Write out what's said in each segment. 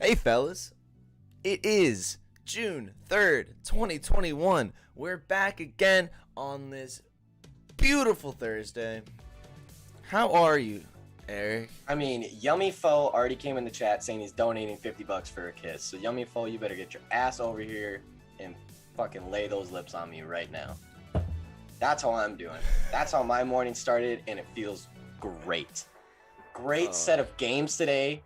Hey fellas, it is June 3rd, 2021. We're back again on this beautiful Thursday. How are you, Eric? I mean, Yummy Foe already came in the chat saying he's donating $50 for a kiss. So Yummy Foe, you better get your ass over here and fucking lay those lips on me right now. That's how I'm doing. That's how my morning started, and it feels great. Great set of games today.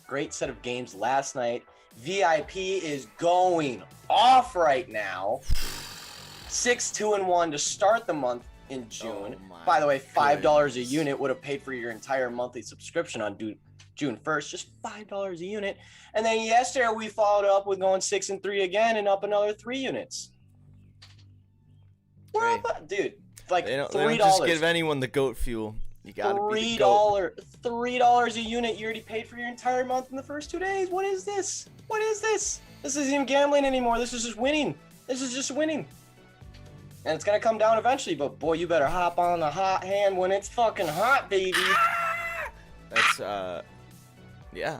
Great set of games last night. VIP is going off right now. 6-2-1 to start the month in June. By the way, $5 a unit would have paid for your entire monthly subscription on June 1st. Just $5 a unit. And then yesterday we followed up with going 6-3 again and up another 3 units. We're up, dude. Like They $3. don't just give anyone the goat fuel. You gotta be the goat. $3 a unit. You already paid for your entire month in the first 2 days. What is this? What is this? This isn't even gambling anymore. This is just winning. This is just winning. And it's gonna come down eventually, but boy, you better hop on the hot hand when it's fucking hot, baby. That's yeah.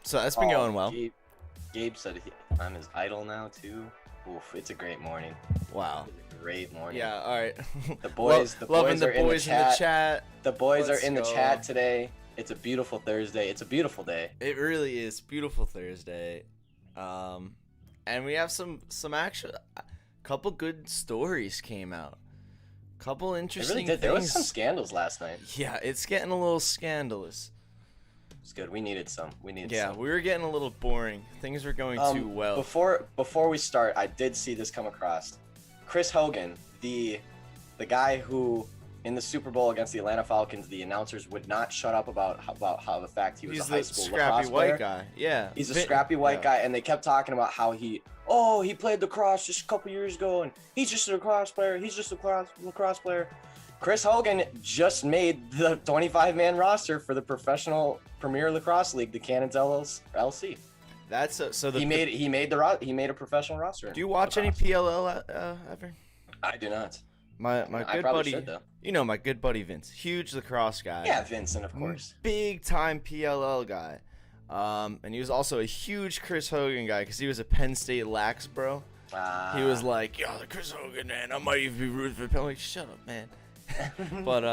So that's been going well. Gabe said I'm his idol now too. Oof, it's a great morning. Wow. It's a great morning. Yeah, all right. The boys are in the chat. The boys Let's are in the go. chat today. It's a beautiful Thursday. It's a beautiful day. It really is beautiful Thursday. And we have some actual couple good stories came out. Couple It interesting really did. things. There was some scandals last night. Yeah, it's getting a little scandalous. It's good. We needed some. Yeah, we were getting a little boring. Things were going too well. Before we start, I did see this come across. Chris Hogan, the guy who in the Super Bowl against the Atlanta Falcons, the announcers would not shut up about how the fact he was He's a high the school scrappy lacrosse player. white guy. Yeah. He's a scrappy white guy, and they kept talking about how he played lacrosse just a couple years ago, and he's just a lacrosse player. He's just a lacrosse player. Chris Hogan just made the 25-man roster for the professional Premier Lacrosse League, the Cannons LLC. That's so He made a professional roster. Do you watch any PLL ever? I do not. My I good probably buddy, should, though. you know my good buddy Vince, huge lacrosse guy. Yeah, Vincent, of course. Big time PLL guy. And he was also a huge Chris Hogan guy because he was a Penn State lax bro. He was like, yo, the Chris Hogan, man, I might even be rooting for Penn. I'm like, shut up, man. But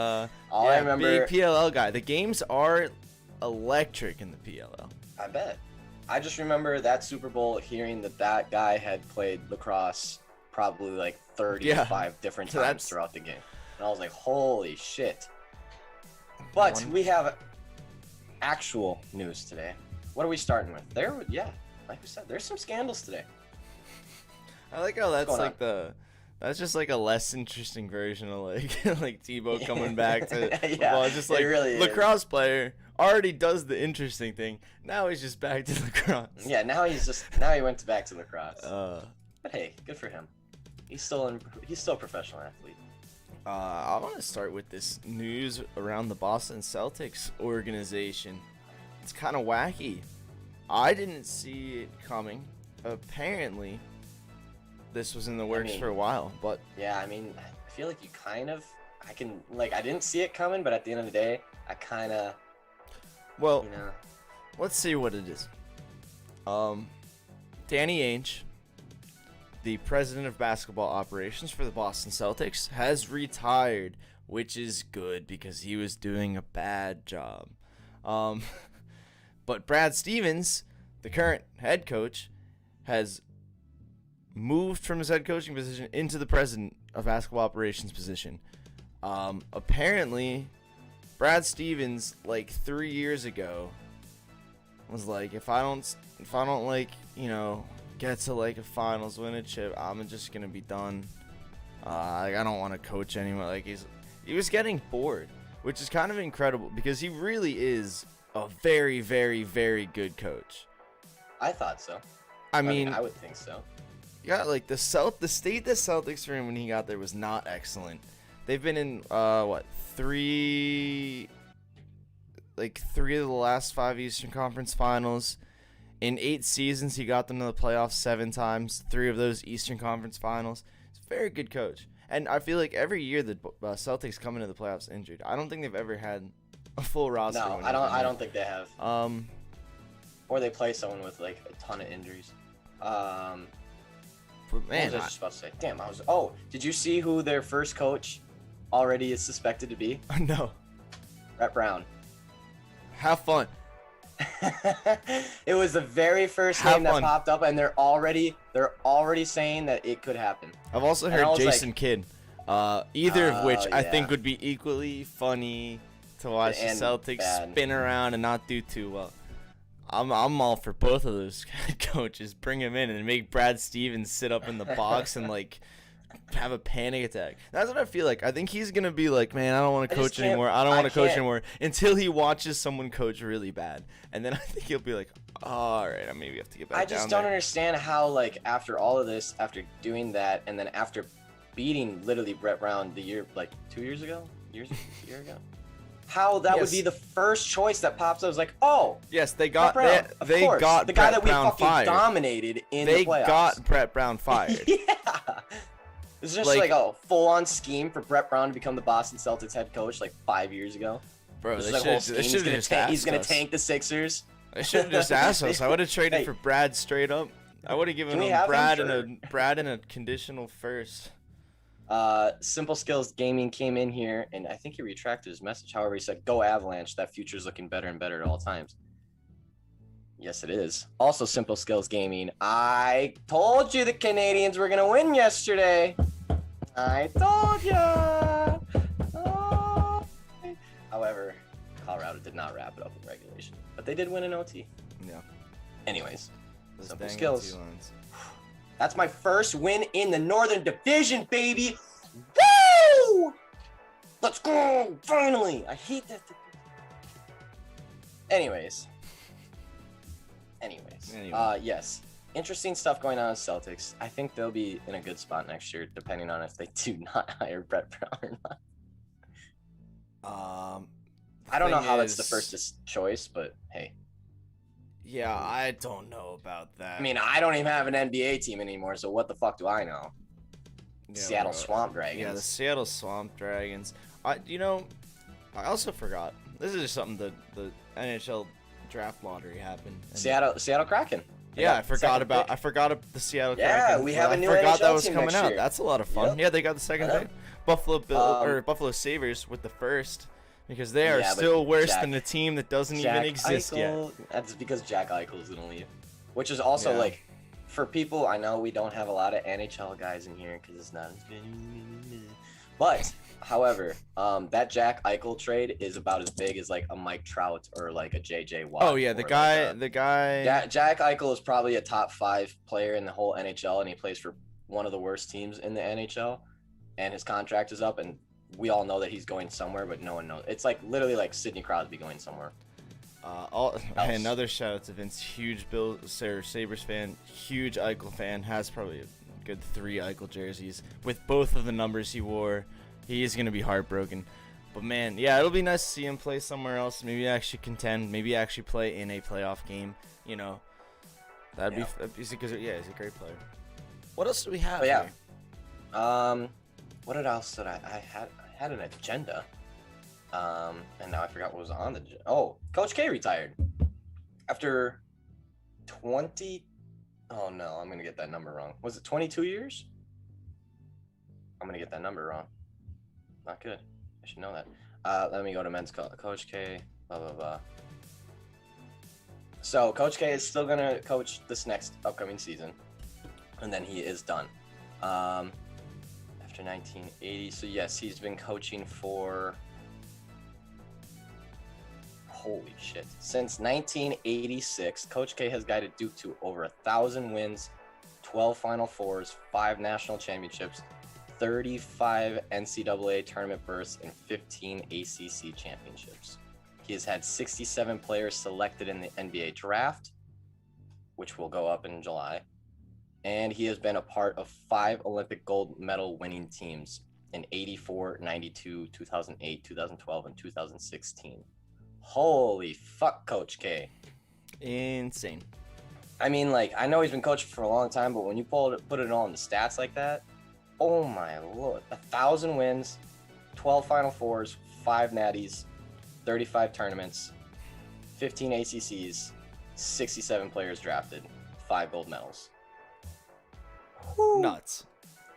All I remember, big PLL guy. The games are electric in the PLL. I bet. I just remember that Super Bowl hearing that guy had played lacrosse probably like 35 different times throughout the game. And I was like, holy shit. But we have actual news today. What are we starting with? Like we said, there's some scandals today. I like how that's just like a less interesting version of like Tebow coming back to football. It's just like really lacrosse player already does the interesting thing. Now he's just back to lacrosse. Yeah, now he went back to lacrosse. But hey, good for him. He's still a professional athlete. I want to start with this news around the Boston Celtics organization. It's kind of wacky. I didn't see it coming. Apparently, this was in the works for a while, but yeah, I mean, I feel like I didn't see it coming, but at the end of the day, I kind of, let's see what it is. Danny Ainge, the president of basketball operations for the Boston Celtics, has retired, which is good because he was doing a bad job. But Brad Stevens, the current head coach, has moved from his head coaching position into the president of basketball operations position. Apparently, Brad Stevens, like 3 years ago, was like, if I don't like, get to like a finals, win a chip, I'm just gonna be done. I don't want to coach anymore. Like he was getting bored, which is kind of incredible because he really is a very, very, very good coach. I thought so. I mean, I would think so. Yeah, like the state the Celtics were in when he got there was not excellent. They've been in three of the last 5 Eastern Conference Finals. In 8 seasons, he got them to the playoffs 7 times. 3 of those Eastern Conference Finals. He's a very good coach, and I feel like every year the Celtics come into the playoffs injured. I don't think they've ever had a full roster. No, I don't think they have. or they play someone with like a ton of injuries. But What man, was I just about to say? Damn, Oh, did you see who their first coach already is suspected to be? no. Brett Brown. Have fun. It was the very first Have name that fun. popped up, and they're already saying that it could happen. I've also And I heard was Jason like- Kidd. Either of which I think yeah. would be equally funny to watch the And Celtics bad. spin around and not do too well. I'm all for both of those coaches. Bring him in and make Brad Stevens sit up in the box and like have a panic attack. That's what I feel like. I think he's gonna be like, man, I don't want to I just coach can't- anymore. I don't I want to coach can't- anymore until he watches someone coach really bad, and then I think he'll be like, all right, I maybe have to get back I down just don't there. understand how, like, after all of this, after doing that, and then after beating literally Brett Brown the year, like 2 years ago, a year ago, how that would Yes. be the first choice that pops up. I was like, oh, Yes, they Brett got Brown, of they course, got the guy Brett that we Brown fucking fired. dominated in They the playoffs. got Brett Brown fired. Yeah. It's just Like- like a full-on scheme for Brett Brown to become the Boston Celtics head coach like 5 years ago. Bro, This they is like a whole should scheme. have just He's gonna asked us. tank the Sixers. They should have just asked us. I would have traded Hey. for Brad straight up. I would have given Can we him have him? Brad in a conditional first. Simple Skills Gaming came in here, and I think he retracted his message. However, he said, "Go Avalanche! That future's looking better and better at all times." Yes, it is. Also, Simple Skills Gaming. I told you the Canadians were gonna win yesterday. I told ya. Oh. However, Colorado did not wrap it up in regulation, but they did win in OT. Yeah. Anyways, Those Simple dang Skills. OT lines. that's my first win in the Northern Division, baby. Woo! Let's go! Finally! I hate that. Anyways. Anyway. Yes. Interesting stuff going on with Celtics. I think they'll be in a good spot next year, depending on if they do not hire Brett Brown or not. I don't know how that's the first choice, but hey. Yeah, I don't know about that. I mean, I don't even have an NBA team anymore, so what the fuck do I know? Yeah, Seattle bro. Swamp Dragons. Yeah, the Seattle Swamp Dragons. I also forgot. This is just something the NHL draft lottery happened. and- Seattle Kraken. They Yeah, got I the forgot second about pick. the Seattle Yeah, Kraken. we have a new I forgot that NHL was team coming next out. year. That's a lot of fun. Yep. Yeah, they got the second Yeah. pick. Buffalo Sabres with the first because they are Yeah, but still worse Jack- than a team that doesn't even exist Eichel, That's because Jack Eichel's gonna leave, which is also Yeah. like, for people. I know we don't have a lot of NHL guys in here because it's not as good. But however, that Jack Eichel trade is about as big as like a Mike Trout or like a JJ Watt. yet. Oh yeah, the or guy, like the guy. Jack Eichel is probably a top 5 player in the whole NHL, and he plays for one of the worst teams in the NHL. And his contract is up, and we all know that he's going somewhere, but no one knows. It's like literally like Sidney Crosby going somewhere. Hey, another shout out to Vince, huge Sabres fan, huge Eichel fan, has probably a good 3 Eichel jerseys with both of the numbers he wore. He is gonna be heartbroken, but man, yeah, it'll be nice to see him play somewhere else. Maybe actually contend. Maybe actually play in a playoff game. You know, that'd be because yeah, he's a great player. What else do we have? But yeah. here? What else did I had an agenda. And now I forgot what was on the Coach K retired after 20. Oh no, I'm gonna get that number wrong. Was it 22 years? I'm gonna get that number wrong. Not good. I should know that. Let me go to men's Coach K. Blah blah blah. So Coach K is still gonna coach this next upcoming season, and then he is done. After 1980, so yes, he's been coaching for, holy shit, since 1986. Coach K has guided Duke to over 1,000 wins, 12 Final Fours, 5 national championships, 35 NCAA tournament berths, and 15 ACC championships. He has had 67 players selected in the NBA draft, which will go up in July. And he has been a part of 5 Olympic gold medal winning teams in 84, 92, 2008, 2012, and 2016. Holy fuck, Coach K. Insane. I mean, like, I know he's been coaching for a long time, but when you put it all in the stats like that, oh my lord. 1,000 wins, 12 Final Fours, 5 natties, 35 tournaments, 15 ACCs, 67 players drafted, 5 gold medals. Nuts.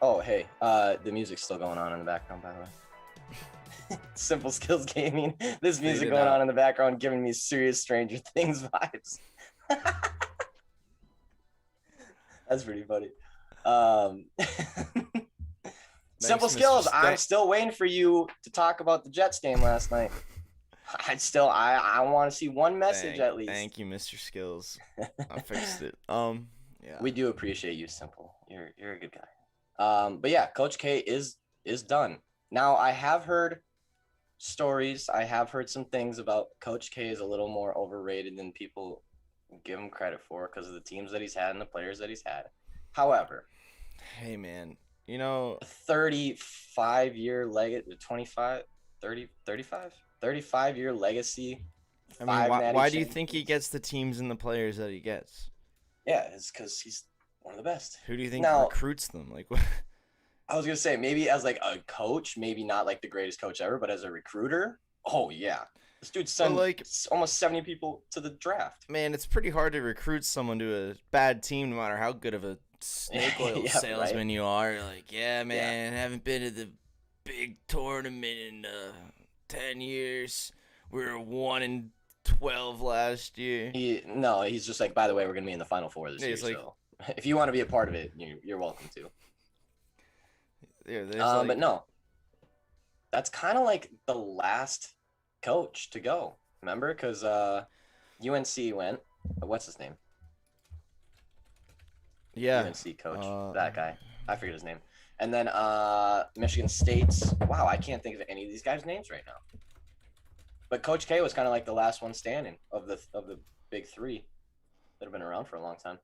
Oh, hey, the music's still going on in the background, by the way. Simple Skills Gaming. This music Fade it going out. on in the background giving me serious Stranger Things vibes. That's pretty funny. Simple Mr. Skills, I'm Thank- still waiting for you to talk about the Jets game last night. I want to see one message at least. Thank you, Mr. Skills. I fixed it. Yeah. We do appreciate you, Simple. You're a good guy. But yeah, Coach K is done. Now I have heard stories. I have heard some things about Coach K is a little more overrated than people give him credit for because of the teams that he's had and the players that he's had. However, Hey, man. You know, 35-year legacy, 25, 30, 35, 35-year legacy. I mean, why do you champions. think he gets the teams and the players that he gets? Yeah, it's because he's one of the best. Who do you think Now- recruits them? Like, what? I was gonna say maybe as like a coach, maybe not like the greatest coach ever, but as a recruiter, oh yeah, this dude sent like- almost 70 people to the draft. Man, it's pretty hard to recruit someone to a bad team, no matter how good of a snake oil Yeah, salesman right? you are. You're like, yeah, man, haven't been to the big tournament in 10 years. We were 1-12 last year. He's just like, by the way, we're gonna be in the Final Four this Yeah, year. it's like- So if you want to be a part of it, you're welcome to. Yeah, there's But no, that's kind of like the last coach to go. Remember, because UNC went. What's his name? yeah. UNC coach, that guy. I forget his name. And then Michigan State's. Wow, I can't think of any of these guys' names right now. But Coach K was kind of like the last one standing of the big three that have been around for a long time.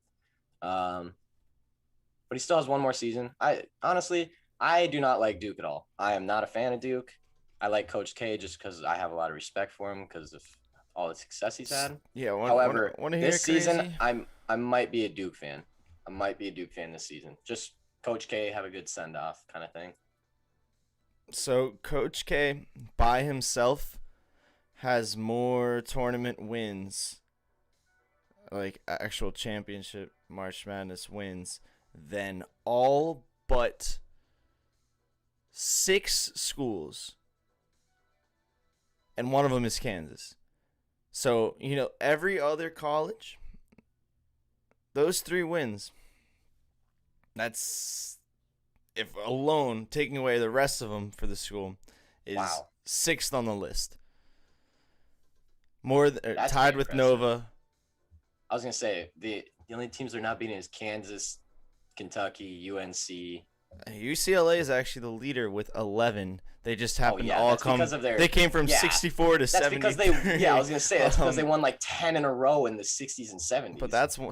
But he still has one more season. I do not like Duke at all. I am not a fan of Duke. I like Coach K just because I have a lot of respect for him because of all the success he's had. Yeah. However, wanna hear this it crazy? season, I might be a Duke fan. I might be a Duke fan this season. Just Coach K have a good send off kind of thing. So Coach K by himself has more tournament wins, like actual championship March Madness wins, than all but 6 schools. And one of them is Kansas. So, every other college, those 3 wins, that's, if alone, taking away the rest of them for the school, is Wow. 6th on the list. More That's tied pretty with impressive. Nova. I was gonna say the only teams they're not beating is Kansas, Kentucky, UNC. UCLA is actually the leader with 11. They just happen to all that's come. because of their. They came from yeah, 64 to That's 70. because they. Yeah, I was gonna say that's because they won like 10 in a row in the 60s and 70s. But that's one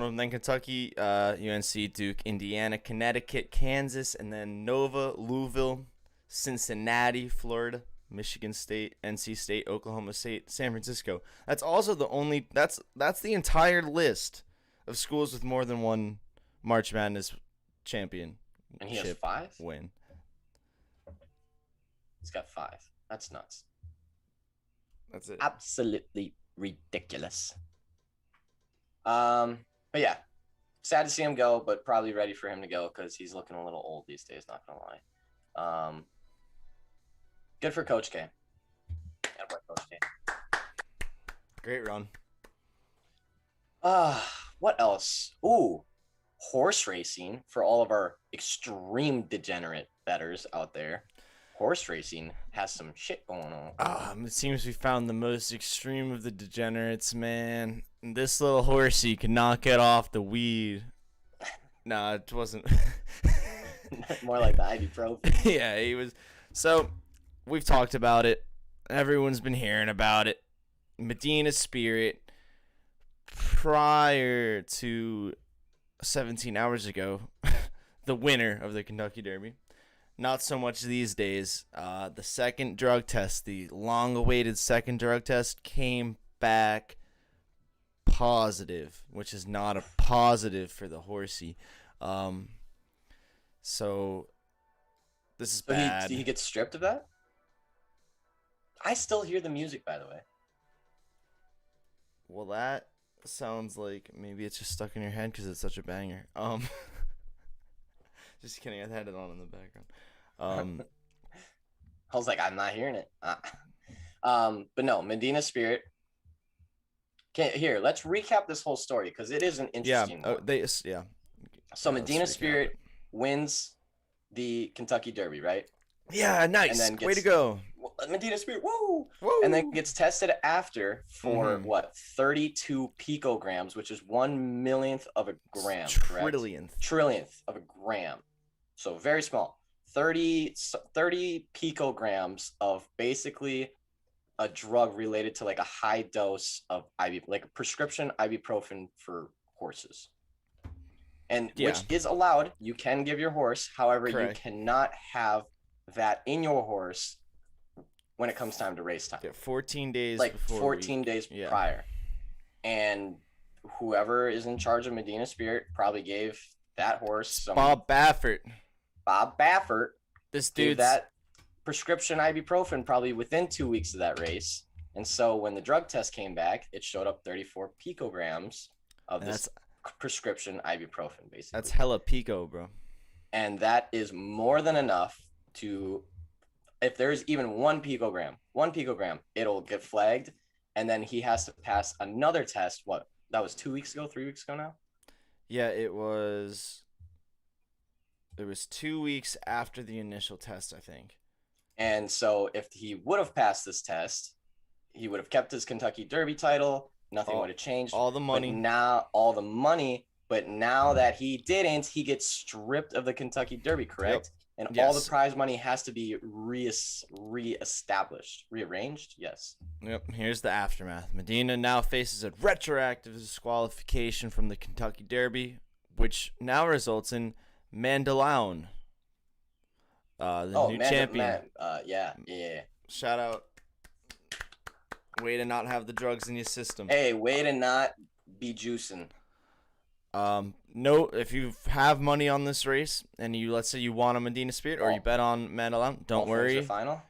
of them. Then Kentucky, UNC, Duke, Indiana, Connecticut, Kansas, and then Nova, Louisville, Cincinnati, Florida, Michigan State, NC State, Oklahoma State, San Francisco. That's also the only. That's the entire list of schools with more than one March Madness champion. and he has 5. Win. He's got 5. That's nuts. That's it. Absolutely ridiculous. But yeah, sad to see him go, but probably ready for him to go because he's looking a little old these days. Not gonna lie. Good for Coach K. Attaboy, Coach K. Great run. What else? Ooh, horse racing for all of our extreme degenerate bettors out there. Horse racing has some shit going on. It seems we found the most extreme of the degenerates, man. This little horsey could not get off the weed. Nah, it wasn't. More like the ibuprofen. Yeah, he was. So, we've talked about it. Everyone's been hearing about it. Medina Spirit, prior to 17 hours ago, the winner of the Kentucky Derby. Not so much these days. The second drug test, the long-awaited second drug test, came back positive, which is not a positive for the horsey. So this is So bad. he gets stripped of that? I still hear the music, by the way. Well, sounds like maybe it's just stuck in your head because it's such a banger. Just kidding. I had it on in the background. I was like, I'm not hearing it. But no, Medina Spirit. Here, let's recap this whole story because it is an Yeah. interesting one. Yeah. So Yeah, let's Medina recap Spirit it. wins the Kentucky Derby, right? Yeah, nice. And then Way to go. Medina Spirit, woo! Woo! And then gets tested after for Mhm. what, 32 picograms, which is 1/1,000,000th of a gram, correct? Trillionth of a gram. So very small. 30 picograms of basically a drug related to like a high dose of like a prescription ibuprofen for horses. And Yeah. which is allowed. You can give your horse. However, Correct. you cannot have that in your horse when it comes time to race time. Yeah, 14 days like before 14 days prior. And whoever is in charge of Medina Spirit probably gave that horse some Bob Baffert. This gave dude's that prescription ibuprofen probably within 2 weeks of that race. And so when the drug test came back, it showed up 34 picograms of this prescription ibuprofen, basically. That's hella pico, bro. And that is more than enough to, if there's even 1 picogram, it'll get flagged. And then he has to pass another test. What? That was 2 weeks ago, 3 weeks ago now? Yeah, it was 2 weeks after the initial test, I think. And so if he would have passed this test, he would have kept his Kentucky Derby title. Nothing would have changed. All the money. But now that he didn't, he gets stripped of the Kentucky Derby, correct? Yep. And all the prize money has to be reestablished, rearranged. Yes. Yep. Here's the aftermath. Medina now faces a retroactive disqualification from the Kentucky Derby, which now results in Mandaloun, the new champion. Yeah. Shout out. Way to not have the drugs in your system. Hey, way to not be juicing. No, if you have money on this race and let's say you want a Medina Spirit or you bet on Mandaloun, don't worry. Final?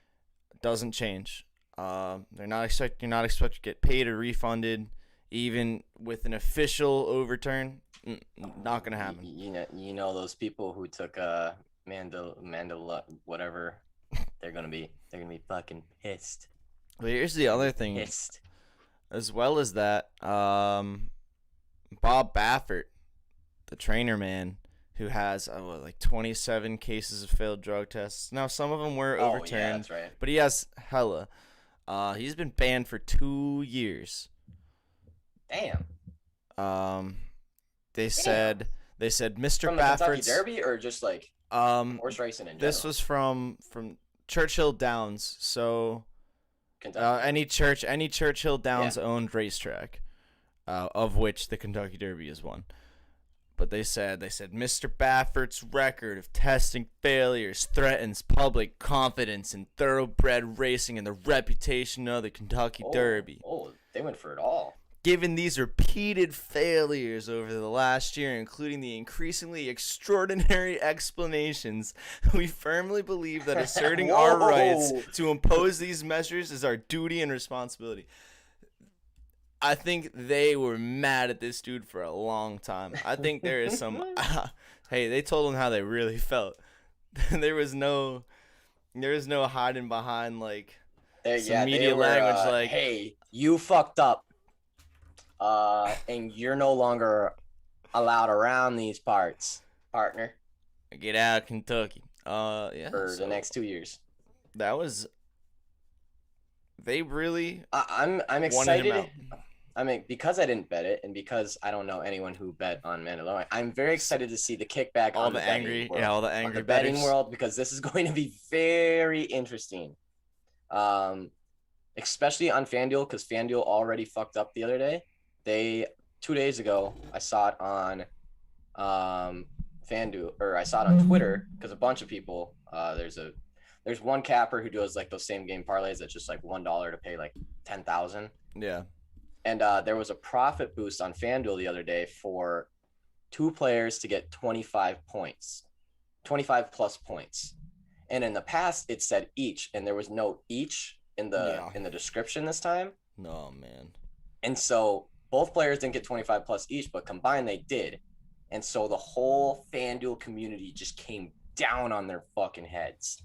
Doesn't change. You're not expected to get paid or refunded, even with an official overturn. Not gonna happen. You know those people who took Mandaloun, whatever. They're gonna be fucking pissed. But here's the other thing. Pissed. As well as that, Bob Baffert, the trainer man, who has like 27 cases of failed drug tests. Now some of them were overturned, yeah, that's right. But he has hella. He's been banned for 2 years. Damn. They said Mr. From the Baffert's Kentucky Derby or just like horse racing in general? This was from Churchill Downs. So any Churchill Downs owned racetrack, of which the Kentucky Derby is one. But they said Mr. Baffert's record of testing failures threatens public confidence in thoroughbred racing and the reputation of the Kentucky Derby. Oh, they went for it all. Given these repeated failures over the last year, including the increasingly extraordinary explanations, we firmly believe that asserting our rights to impose these measures is our duty and responsibility. I think they were mad at this dude for a long time. I think there is some... hey, they told him how they really felt. There was no hiding behind, like, some media language, like... Hey, you fucked up. And you're no longer allowed around these parts, partner. Get out of Kentucky. Yeah. For the next 2 years. That was. They really. I'm excited. I mean, because I didn't bet it, and because I don't know anyone who bet on Mandalorian, I'm very excited to see the kickback on the angry, all the angry betting world, because this is going to be very interesting. Especially on FanDuel, because FanDuel already fucked up the other day. 2 days ago, I saw it on FanDuel, or I saw it on Twitter, because a bunch of people, there's one capper who does like those same game parlays that's just like $1 to pay like 10,000. Yeah. And there was a profit boost on FanDuel the other day for 2 players to get 25 points, 25 plus points. And in the past, it said each, and there was no each in the description this time. No, man. And so Both players didn't get 25 plus each, but combined they did. And so the whole FanDuel community just came down on their fucking heads.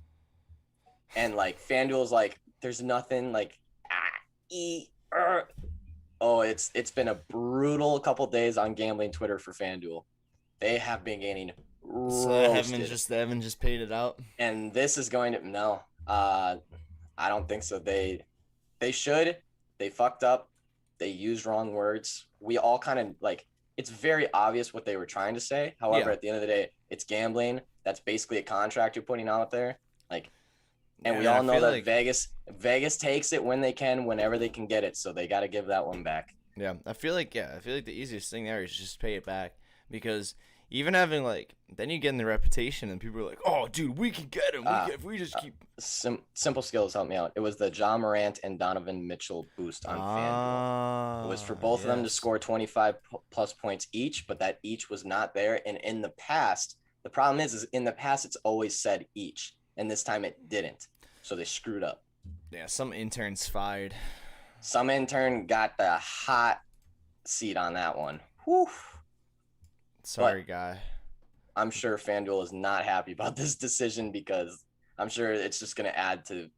And like FanDuel's like, there's nothing like oh, it's been a brutal couple days on gambling Twitter for FanDuel. They have been getting So roasted. they haven't just paid it out. And this is going to no. I don't think so. They should. They fucked up. They used wrong words. We all kind of like it's very obvious what they were trying to say. However, Yeah. at the end of the day, it's gambling. That's basically a contract you're putting out there. Like, and Yeah, we all I know feel that like- Vegas takes it when they can, whenever they can get it. So they got to give that one back. Yeah, I feel like the easiest thing there is just pay it back, because even having like then you get in the reputation and people are like, oh dude, we can get him. If we just keep Simple Skills help me out. It was the John Morant and Donovan Mitchell boost on FanDuel. It was for both of them to score 25 plus points each, but that each was not there. And in the past, the problem is in the past it's always said each, and this time it didn't. So they screwed up. Yeah, some interns fired. Some intern got the hot seat on that one. Whew. Sorry, guy. I'm sure FanDuel is not happy about this decision because I'm sure it's just going to add to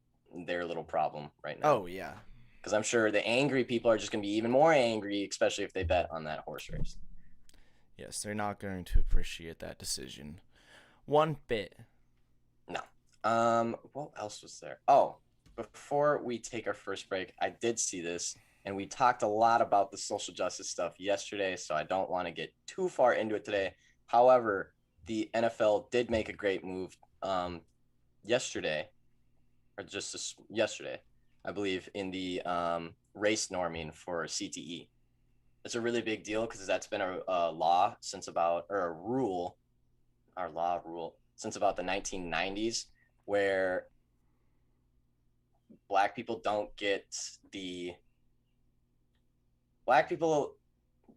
their little problem right now. Oh, yeah. Because I'm sure the angry people are just going to be even more angry, especially if they bet on that horse race. Yes, they're not going to appreciate that decision one bit. No. What else was there? Oh, before we take our first break, I did see this, and we talked a lot about the social justice stuff yesterday, so I don't want to get too far into it today. However, the NFL did make a great move yesterday, I believe, in the race norming for CTE. It's a really big deal because that's been a law since about, or a rule, our law rule, since about the 1990s, where black people don't get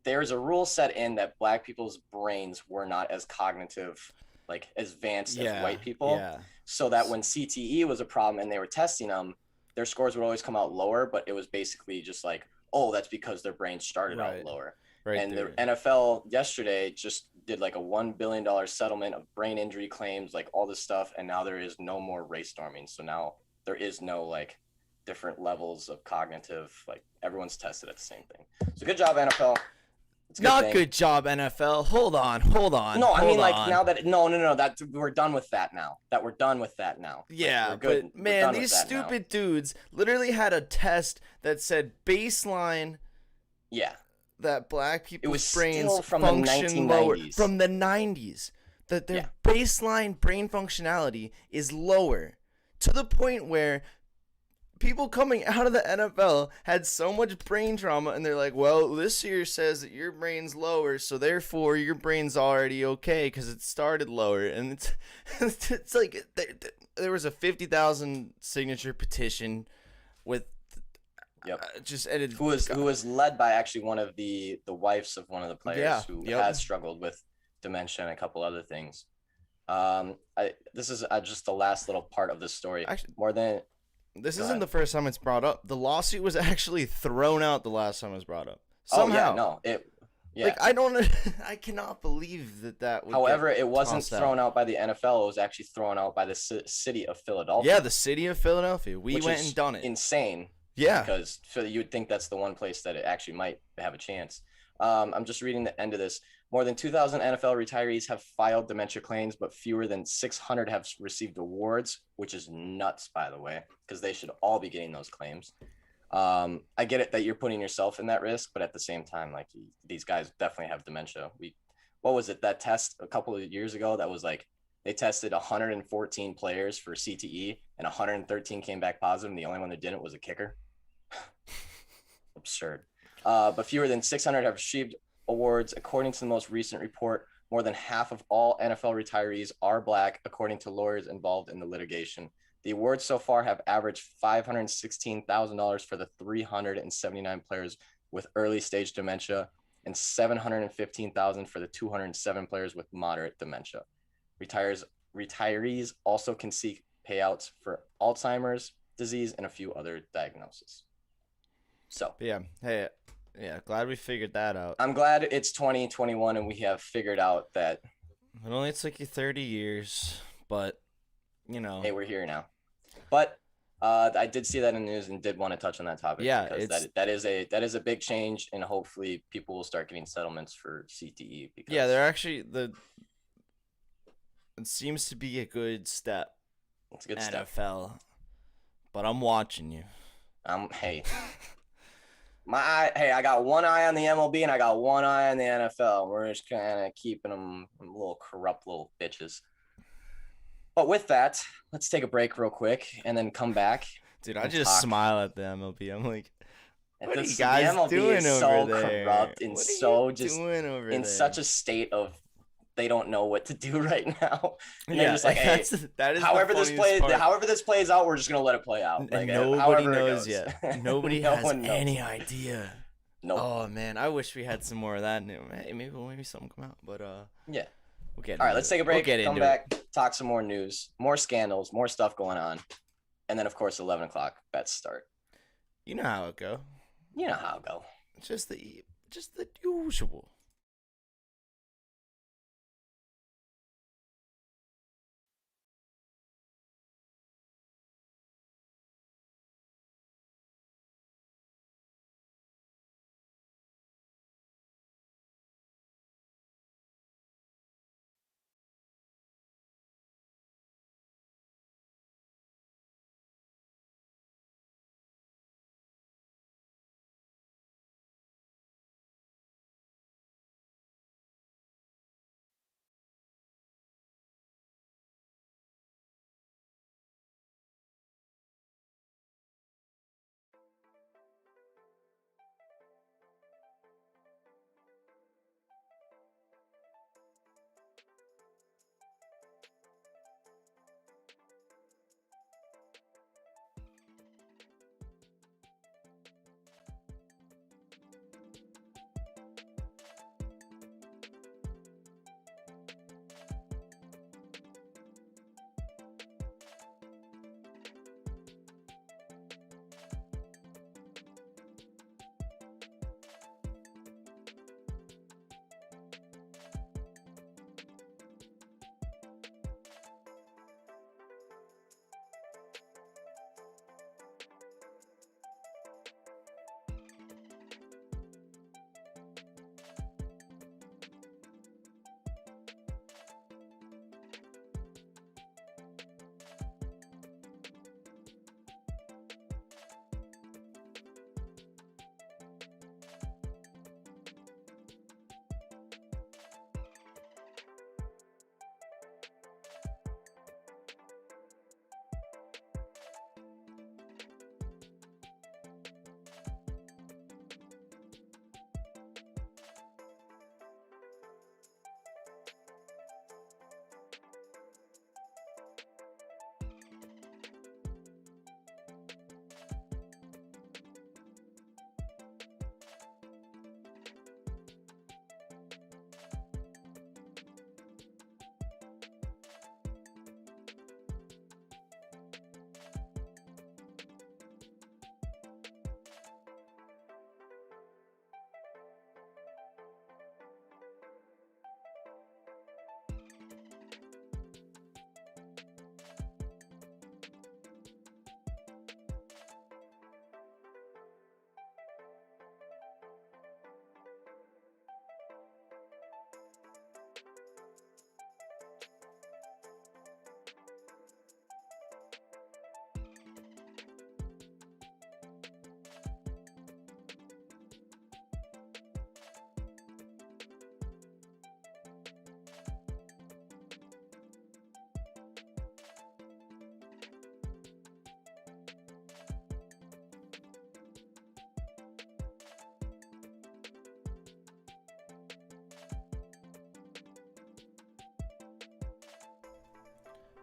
there's a rule set in that black people's brains were not as cognitive, like as advanced as white people. Yeah. So that when CTE was a problem and they were testing them, their scores would always come out lower, but it was basically just like, oh, that's because their brains started out lower. Right. And the NFL yesterday just did like a $1 billion settlement of brain injury claims, like all this stuff. And now there is no more race norming. So now there is no like different levels of cognitive, like everyone's tested at the same thing. So good job, NFL. It's a Not thing. good job, NFL. Hold on. No, I mean like now that no, that we're done with that now. Yeah, like, we're good. But man, these stupid dudes literally had a test that said baseline. Yeah. That black people's still brains from the function lower 1990s. from the 90s. That their baseline brain functionality is lower to the point where people coming out of the NFL had so much brain trauma, and they're like, well, this year says that your brain's lower, so therefore your brain's already okay because it started lower. And it's like there was a 50,000 signature petition with who was led by actually one of the wives of one of the players who has struggled with dementia and a couple other things. This is just the last little part of this story. Actually, this isn't the first time it's brought up. The lawsuit was actually thrown out the last time it was brought up. Somehow. Like I cannot believe that would However, it wasn't thrown out by the NFL. It was actually thrown out by the city of Philadelphia. Yeah, the city of Philadelphia. We went and done it. Insane. Yeah. Because you would think that's the one place that it actually might have a chance. I'm just reading the end of this. More than 2,000 NFL retirees have filed dementia claims, but fewer than 600 have received awards, which is nuts, by the way, because they should all be getting those claims. I get it that you're putting yourself in that risk, but at the same time, like these guys definitely have dementia. What was it, that test a couple of years ago that was like they tested 114 players for CTE and 113 came back positive, and the only one that didn't was a kicker. Absurd. But fewer than 600 have received awards. According to the most recent report, more than half of all NFL retirees are black, according to lawyers involved in the litigation. The awards so far have averaged $516,000 for the 379 players with early stage dementia and $715,000 for the 207 players with moderate dementia. Retirees also can seek payouts for Alzheimer's disease and a few other diagnoses. So yeah, hey, Yeah, glad we figured that out. I'm glad it's 2021 and we have figured out that, It only took you 30 years, but hey, we're here now. But I did see that in the news and did want to touch on that topic yeah, because it's that is a big change, and hopefully people will start getting settlements for CTE because yeah, they're actually it seems to be a good step. it's a good step. NFL, but I'm watching you. Hey, I got one eye on the MLB and I got one eye on the NFL. We're just kind of keeping them little corrupt little bitches. But with that, let's take a break real quick and then come back. Dude, I just smile at the MLB. I'm like, what are you The guys MLB doing is over so there? corrupt and What are so you just doing over in there? such a state of they don't know what to do right now. And Yeah, they're just like, hey, that is however the funniest part. however this plays out, we're just gonna let it play out. Like, Nobody however knows it goes. yet. Nobody No has one knows. any idea. Nope. Oh man, I wish we had some more of that. Hey, maybe something come out, but Yeah. we'll get. All right, let's take a break. We'll get come into back, it. talk some more news, more scandals, more stuff going on, and then of course 11 o'clock bets start. You know how it go. You know how it go. Just the usual.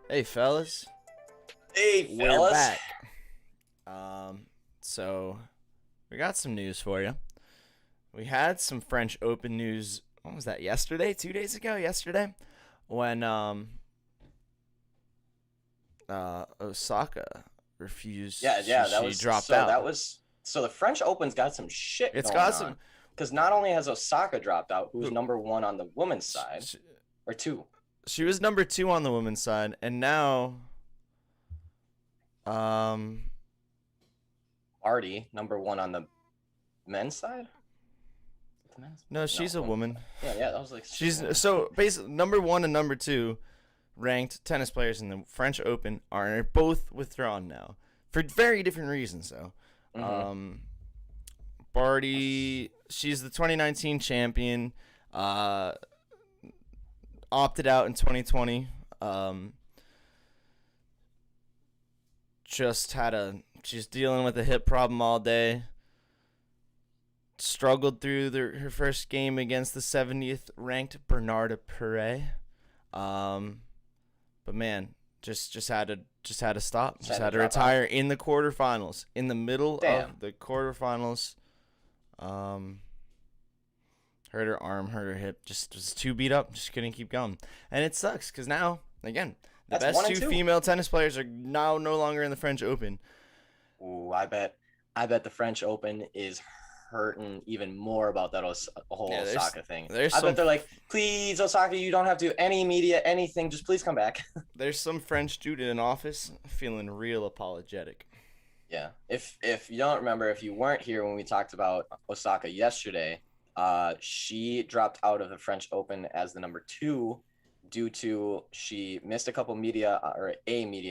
Hey fellas, Hey, we're fellas. back. So we got some news for you. We had some French Open news. What was that? Yesterday? 2 days ago? Yesterday, when Osaka refused. Yeah, that she was dropped so out. that was So the French Open's got some shit It's going got on. some. Because not only has Osaka dropped out, who's Who- number 1 on the women's side, or 2. She was number 2 on the women's side, and now, Artie, number 1 on the men's side. no, she's a woman. Yeah, that was like. She's so basically number 1 and number 2 ranked tennis players in the French Open are both withdrawn now for very different reasons, though. Mhm. Barty, she's the 2019 champion. Opted out in 2020. She's dealing with a hip problem all day. Struggled through her first game against the 70th ranked Bernarda Pere. But man, just had to stop. Just had to retire in the quarterfinals. In the middle of the quarterfinals. Hurt her arm, hurt her hip, just was too beat up, just couldn't keep going. And it sucks because now, again, the best 2 female tennis players are now no longer in the French Open. Ooh, I bet the French Open is hurting even more about that whole Osaka thing. I bet they're like, please, Osaka, you don't have to, any media, anything, just please come back. There's some French dude in an office feeling real apologetic. Yeah. If you don't remember, if you weren't here when we talked about Osaka yesterday, she dropped out of the French Open as the number 2 due to she missed a couple media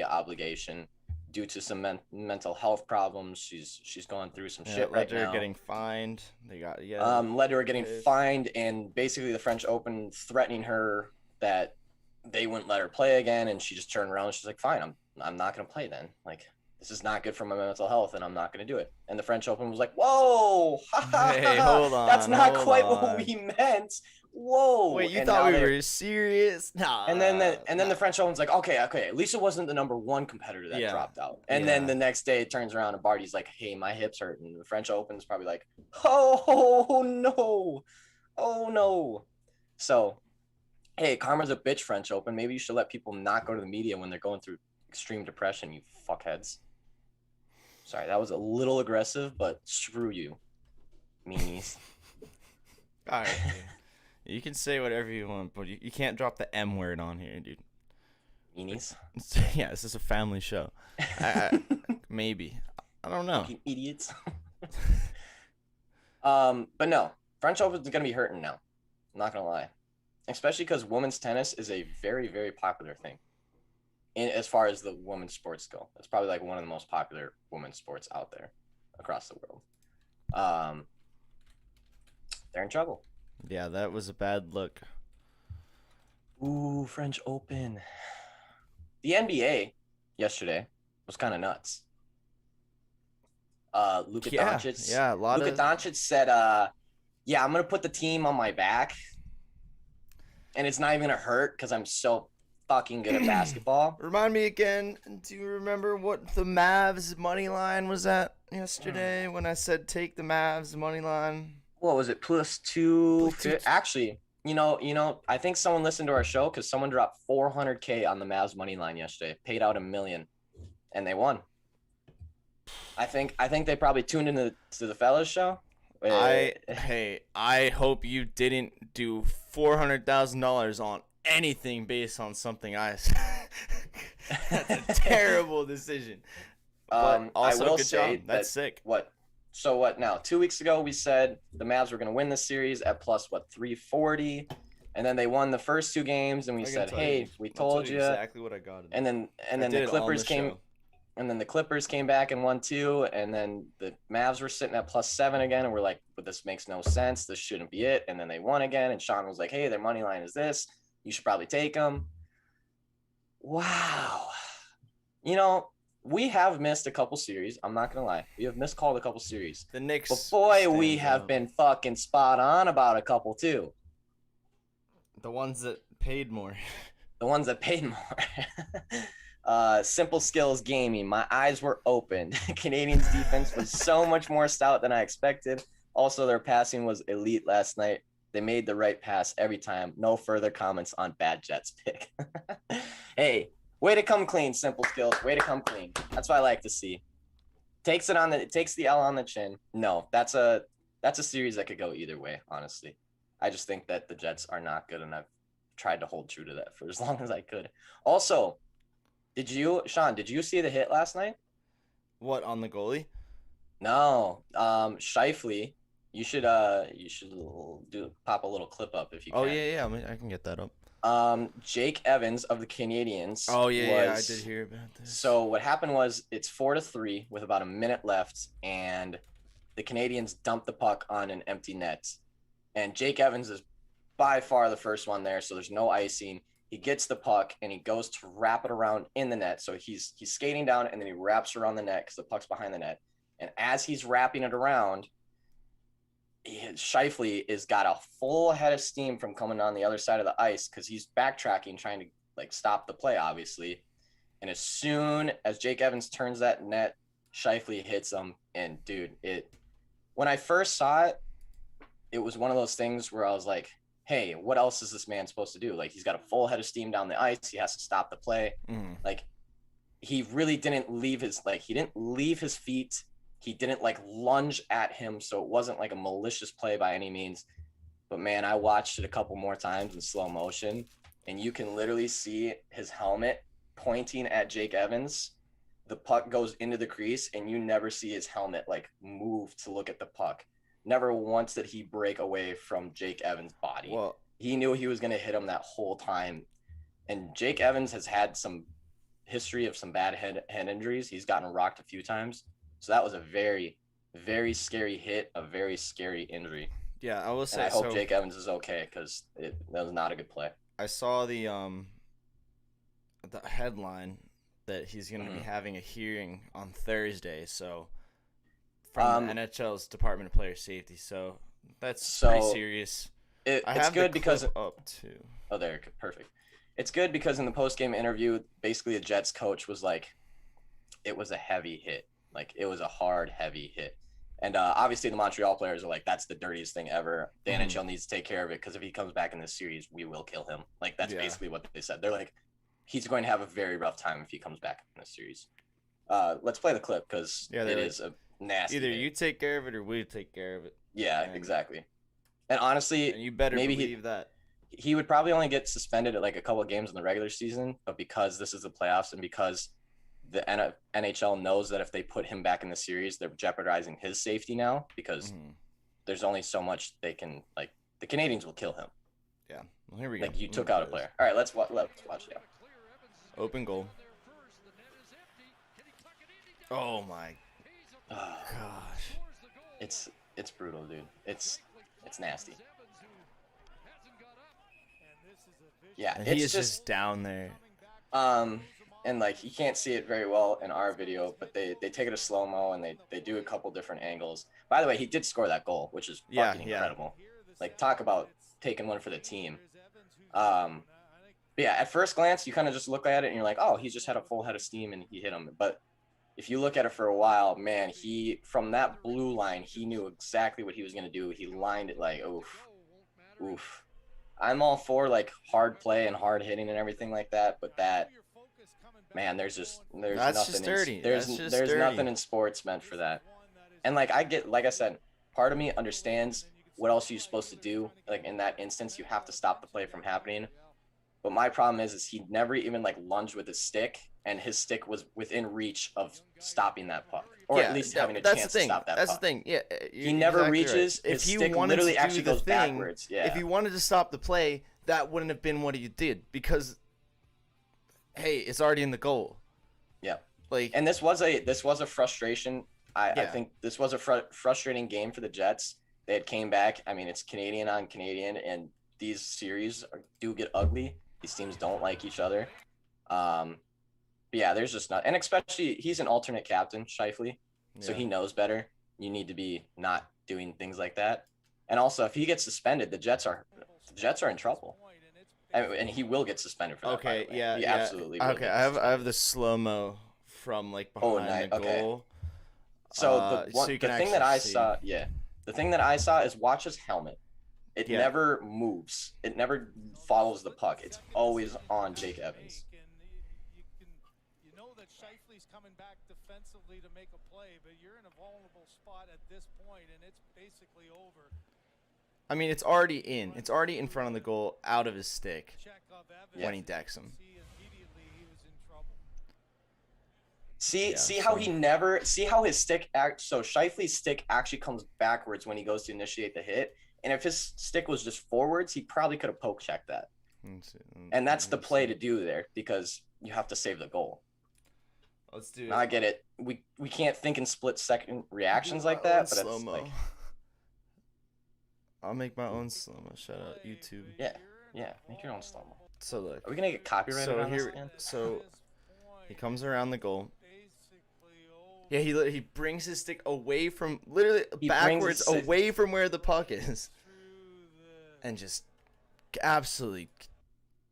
obligation due to some mental health problems. She's going through some shit right now. Led her getting fined. Led her getting fined, and basically the French Open threatening her that they wouldn't let her play again, and she just turned around and she's like, fine, I'm not gonna play then. Like, this is not good for my mental health, and I'm not going to do it. And the French Open was like, whoa, hey, hold on, that's not quite what we meant. Whoa. Wait, you thought we were serious? Nah. And then the French Open's like, okay, at least it wasn't the number 1 competitor that dropped out. And then the next day it turns around and Barty's like, hey, my hip's hurt. And the French Open's probably like, oh no. So, hey, karma's a bitch, French Open. Maybe you should let people not go to the media when they're going through extreme depression, you fuckheads. Sorry, that was a little aggressive, but screw you, meanies. All right, dude. You can say whatever you want, but you can't drop the M word on here, dude. Meanies? Yeah, this is a family show. Maybe. I don't know. Fucking idiots. But no, French Open's going to be hurting now. I'm not going to lie. Especially because women's tennis is a very, very popular thing. As far as the women's sports go, it's probably like one of the most popular women's sports out there across the world. They're in trouble. Yeah, that was a bad look. Ooh, French Open. The NBA yesterday was kind of nuts. Luka Doncic. Yeah, Luka Doncic said, "Yeah, I'm gonna put the team on my back, and it's not even gonna hurt because I'm so fucking good at basketball." Remind me again. Do you remember what the Mavs money line was at yesterday when I said take the Mavs money line? What was it? +2. Actually, you know, I think someone listened to our show because someone dropped $400K on the Mavs money line yesterday, paid out $1 million, and they won. I think they probably tuned into the fellas show. I hope you didn't do $400,000 on anything based on something I said. That's a terrible decision. But also, I will good say job. That's sick. So what now? 2 weeks ago, we said the Mavs were going to win the series at +340, and then they won the first 2 games, and we said, "Hey, we told you." Exactly what I got. And then the Clippers came, and then the Clippers came back and won 2, and then the Mavs were sitting at +7 again, and we're like, "But this makes no sense. This shouldn't be it." And then they won again, and Sean was like, "Hey, their money line is this. You should probably take them." Wow. We have missed a couple series. I'm not going to lie. We have miscalled a couple series. The Knicks. But boy, we have been fucking spot on about a couple too. The ones that paid more. The ones that paid more. Simple Skills Gaming. My eyes were opened. Canadians defense was so much more stout than I expected. Also, their passing was elite last night. They made the right pass every time. No further comments on Bad Jets pick. Hey. Way to come clean, Simple Skills. Way to come clean. That's what I like to see. takes the L on the chin. No, that's a series that could go either way, honestly. I just think that the Jets are not good, and I've tried to hold true to that for as long as I could. Also, Sean, did you see the hit last night? What, on the goalie? No. Shifley, you should pop a little clip up if you can. Oh yeah, I mean, I can get that up. Jake Evans of the Canadians. Oh yeah, I did hear about this. So what happened was it's 4-3 with about a minute left, and the Canadians dumped the puck on an empty net. And Jake Evans is by far the first one there, so there's no icing. He gets the puck and he goes to wrap it around in the net. So he's skating down and then he wraps around the net because the puck's behind the net. And as he's wrapping it around, Shifley is got a full head of steam from coming on the other side of the ice because he's backtracking, trying to like stop the play, obviously. And as soon as Jake Evans turns that net, Shifley hits him. And dude, when I first saw it, it was one of those things where I was like, hey, what else is this man supposed to do? Like, he's got a full head of steam down the ice. He has to stop the play. Like, he really didn't leave his feet. He didn't like lunge at him. So it wasn't like a malicious play by any means. But man, I watched it a couple more times in slow motion, and you can literally see his helmet pointing at Jake Evans. The puck goes into the crease, and you never see his helmet like move to look at the puck. Never once did he break away from Jake Evans' body. Well, he knew he was going to hit him that whole time. And Jake Evans has had some history of some bad head injuries. He's gotten rocked a few times. So that was a very, very scary hit, a very scary injury. Yeah, I will say. And I hope Jake Evans is okay because that was not a good play. I saw the headline that he's going to be having a hearing on Thursday. So from the NHL's Department of Player Safety. So that's pretty serious. It's good because up too. Oh, there, perfect. It's good because in the post-game interview, basically the Jets coach was like, it was a heavy hit. Like, it was a hard, heavy hit. And obviously the Montreal players are like, that's the dirtiest thing ever. The NHL needs to take care of it because if he comes back in this series, we will kill him. Like, that's basically what they said. They're like, he's going to have a very rough time if he comes back in this series. Let's play the clip because it is a nasty Either hit. You take care of it or we take care of it. Yeah, exactly. And honestly, and you better believe that. He would probably only get suspended at like a couple of games in the regular season, but because this is the playoffs and because the NHL knows that if they put him back in the series, they're jeopardizing his safety now because there's only so much they can, like, the Canadians will kill him. Yeah. Well, here we go. Like, you took out a player. All right, let's watch it. Open goal. Oh my gosh. It's brutal, dude. It's nasty. Yeah, and he is just down there. And like you can't see it very well in our video, but they take it to slow-mo and they do a couple different angles. By the way, he did score that goal, which is fucking incredible. Like, talk about taking one for the team. But yeah, at first glance, you kind of just look at it and you're like, oh, he just had a full head of steam and he hit him. But if you look at it for a while, man, from that blue line, he knew exactly what he was going to do. He lined it like, oof. I'm all for like hard play and hard hitting and everything like that, but that, man, there's nothing. There's nothing in sports meant for that. And like I said, part of me understands what else you're supposed to do. Like in that instance, you have to stop the play from happening. But my problem is he never even like lunged with his stick, and his stick was within reach of stopping that puck, or at least having a chance to stop that puck. That's the thing. Yeah, he never reaches. Right. His stick literally actually goes backwards. Yeah. If he wanted to stop the play, that wouldn't have been what he did because, hey, it's already in the goal. Yeah. Like, and this was a frustration. I think this was a frustrating game for the Jets. They had came back. I mean, it's Canadian on Canadian, and these series do get ugly. These teams don't like each other. But yeah, there's just not, and especially he's an alternate captain, Shifley, so he knows better. You need to be not doing things like that. And also, if he gets suspended, the Jets are in trouble. And he will get suspended for that. Okay, he absolutely will. Okay, I have the slow mo from like behind the goal. So the thing that I saw is watch his helmet. It never moves. It never follows the puck. It's always on Jake Evans. Shifley's coming back defensively to make a play, but you're in a vulnerable spot at this point, and it's basically over. I mean, it's already in. It's already in front of the goal, out of his stick when he decks him. See how he never see how his stick so Shifley's stick actually comes backwards when he goes to initiate the hit, and if his stick was just forwards, he probably could have poke checked that. And that's the play to do there because you have to save the goal. Let's do it. I get it. We can't think in split second reactions like that, but it's like I'll make my own slow-mo. Shout out YouTube. Yeah, make your own slow-mo. So look. Are we gonna get copyrighted on this again? So he comes around the goal. Yeah, he brings his stick away from backwards away from where the puck is, and just absolutely.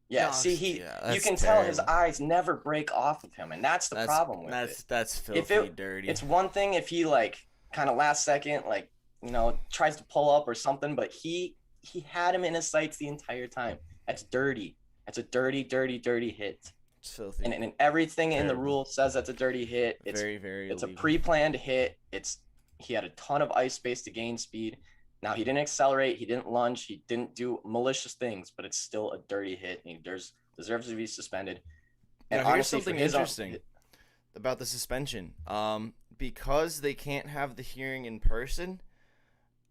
Yeah, see, you can tell his eyes never break off of him, and that's the problem with it. That's filthy dirty. It's one thing if he like kind of last second like tries to pull up or something, but he had him in his sights the entire time. That's dirty. That's a dirty hit. It's filthy. And everything in the rule says that's a dirty hit. It's very, very It's illegal. a pre-planned hit. He had a ton of ice space to gain speed. Now, he didn't accelerate. He didn't lunge. He didn't do malicious things, but it's still a dirty hit. And he deserves to be suspended. And now, here's honestly, something interesting about the suspension. Because they can't have the hearing in person,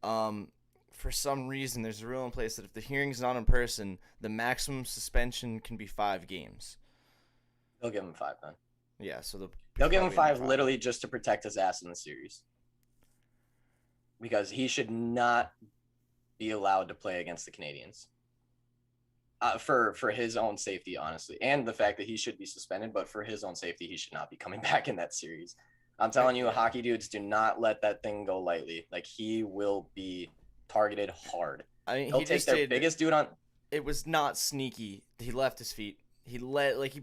for some reason, there's a rule in place that if the hearing's not in person, the maximum suspension can be 5 games. They'll give him 5 then. Yeah, so they'll give him 5 literally just to protect his ass in the series. Because he should not be allowed to play against the Canadians. For his own safety, honestly. And the fact that he should be suspended, but for his own safety, he should not be coming back in that series. I'm telling you, hockey dudes, do not let that thing go lightly. Like, he will be targeted hard. I mean, he'll take their biggest dude on. It was not sneaky. He left his feet. He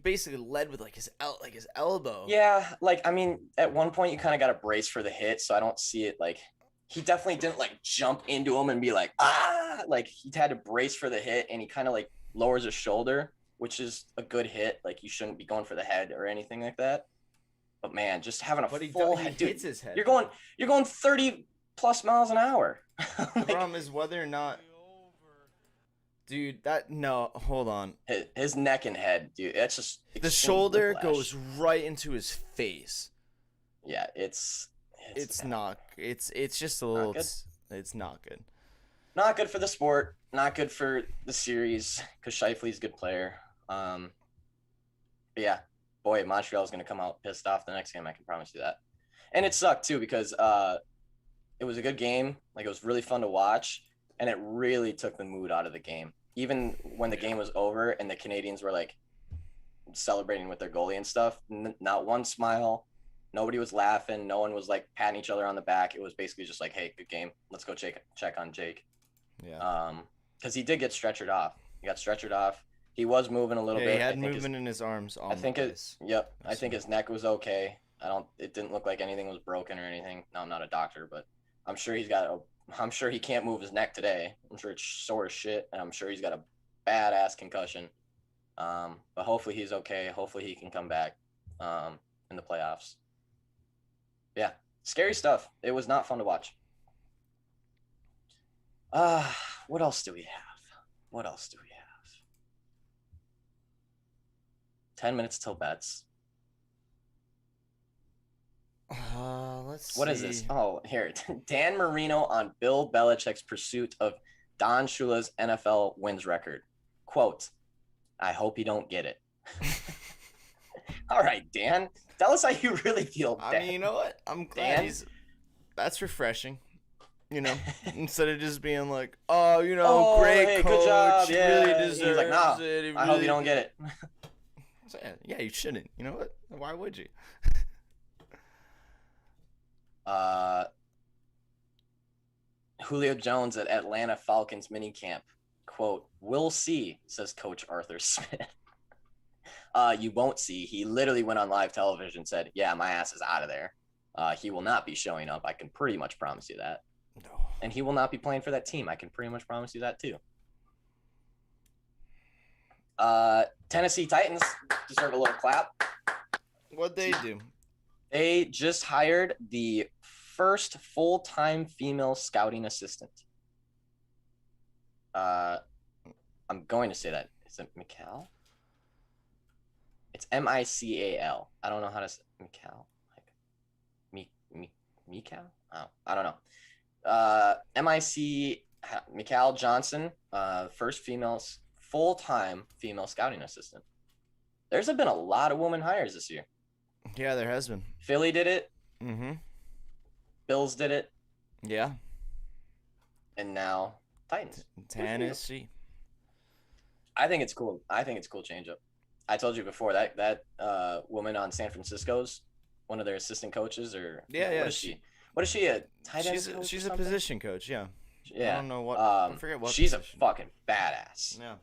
basically led with his elbow. Yeah, I mean, at one point you kind of got to brace for the hit, so I don't see it he definitely didn't jump into him and be like, ah, he had to brace for the hit, and he kind of lowers his shoulder, which is a good hit. You shouldn't be going for the head or anything like that. But man, just having full head, dude, hits his head. You're going 30 plus miles an hour. The problem is whether or not, dude. Hold on. His neck and head, dude. That's just the shoulder goes right into his face. Yeah, it's not. It's just a little. It's not good. Not good for the sport. Not good for the series because Shifley's a good player. But yeah, boy, Montreal's gonna come out pissed off the next game. I can promise you that. And it sucked too because it was a good game. It was really fun to watch, and it really took the mood out of the game. Even when the game was over and the Canadians were celebrating with their goalie and stuff, not one smile. Nobody was laughing. No one was patting each other on the back. It was basically just hey, good game. Let's go check on Jake. Yeah. Because he did get stretchered off. He got stretchered off. He was moving a little bit. He had movement in his arms. I think his neck was okay. It didn't look like anything was broken or anything. No, I'm not a doctor, but I'm sure I'm sure he can't move his neck today. I'm sure it's sore as shit, and I'm sure he's got a badass concussion. But hopefully he's okay. Hopefully he can come back in the playoffs. Yeah, scary stuff. It was not fun to watch. What else do we have? 10 minutes till bets. Let's see. What is this? Oh, here. Dan Marino on Bill Belichick's pursuit of Don Shula's NFL wins record. Quote, I hope you don't get it. All right, Dan. Tell us how you really feel, Dan. I mean, you know what? I'm glad that's refreshing. Instead of just being great hey, coach, good job. he Yeah. really deserves He's nah, it. I hope you don't get it. So, yeah, you shouldn't. You know what? Why would you? Julio Jones at Atlanta Falcons minicamp. Quote, we'll see, says Coach Arthur Smith. You won't see. He literally went on live television and said, yeah, my ass is out of there. He will not be showing up. I can pretty much promise you that. No. And he will not be playing for that team. I can pretty much promise you that too. Tennessee Titans deserve a little clap. What'd they do? They just hired the first full-time female scouting assistant. I'm going to say that. Is it Mical? It's Mical. I don't know how to say Mical. Like Mical? Oh, I don't know. Mical Johnson, first female full-time female scouting assistant. There's been a lot of woman hires this year. Yeah, there has been. Philly did it. Mm-hmm. Bills did it. Yeah. And now Titans. Tennessee. I think it's cool. I think it's a cool change-up. I told you before that woman on San Francisco's one of their assistant coaches, or yeah. What is she? What is she? A tight end coach? She's a position coach. Yeah. Yeah. I don't know what. I forget what. She's position. a fucking badass. Yeah.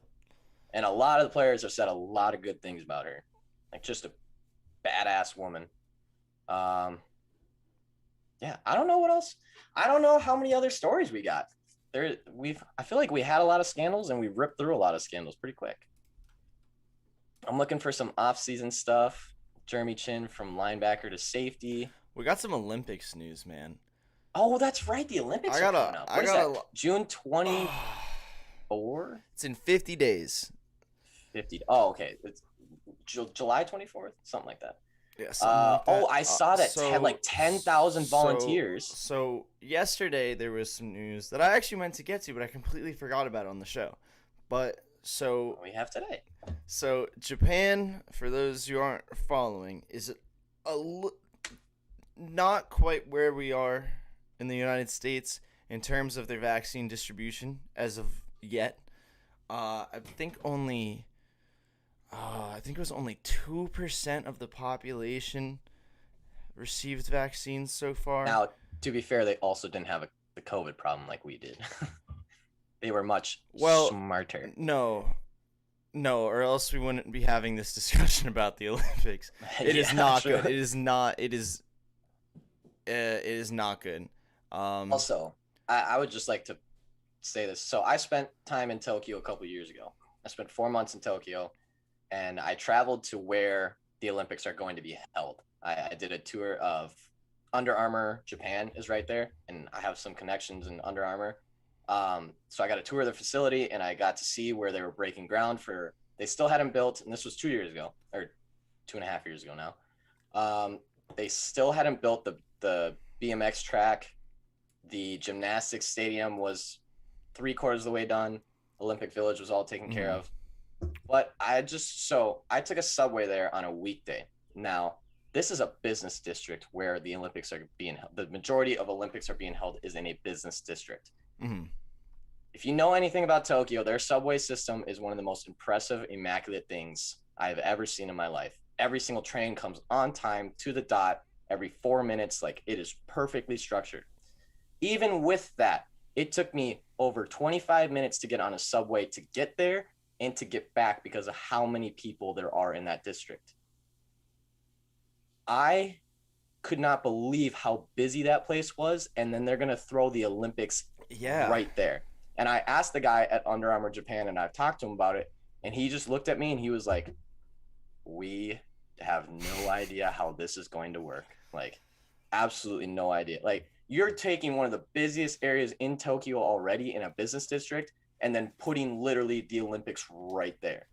And a lot of the players have said a lot of good things about her. Like, just a badass woman. Yeah. I don't know what else. I don't know how many other stories we got. I feel like we had a lot of scandals and we ripped through a lot of scandals pretty quick. I'm looking for some off-season stuff. Jeremy Chin from linebacker to safety. We got some Olympics news, man. Oh, that's right. The Olympics are coming up. What is that? June 24? It's in 50 days. 50. Oh, okay. It's July 24th, something like that. Yeah. Like that. I saw that had like 10,000 volunteers. So yesterday there was some news that I actually meant to get to, but I completely forgot about it on the show. But so we have today. So Japan, for those who aren't following, is not quite where we are in the United States in terms of their vaccine distribution as of yet. I think it was only 2% of the population received vaccines so far. Now, to be fair, they also didn't have the COVID problem like we did. They were much smarter. No, or else we wouldn't be having this discussion about the Olympics. It is not good. It is not good. Also, I would just like to say this. So I spent time in Tokyo a couple of years ago. I spent 4 months in Tokyo, and I traveled to where the Olympics are going to be held. I did a tour of Under Armour. Japan is right there, and I have some connections in Under Armour. So I got a tour of the facility, and I got to see where they were breaking ground for. They still hadn't built, and this was 2 years ago, or 2.5 years ago now. They still hadn't built the BMX track. The gymnastics stadium was 3/4 of the way done. Olympic Village was all taken care of. But I took a subway there on a weekday. Now, this is a business district where the Olympics are being held. The majority of Olympics are being held is in a business district. Mm-hmm. If you know anything about Tokyo, their subway system is one of the most impressive, immaculate things I've ever seen in my life. Every single train comes on time to the dot every 4 minutes. Like, it is perfectly structured. Even with that, it took me over 25 minutes to get on a subway to get there and to get back because of how many people there are in that district. I could not believe how busy that place was, and then they're going to throw the Olympics right there. And I asked the guy at Under Armour Japan, and I've talked to him about it, and he just looked at me and he was like, we have no idea how this is going to work. Like, absolutely no idea. Like, you're taking one of the busiest areas in Tokyo already in a business district and then putting literally the Olympics right there.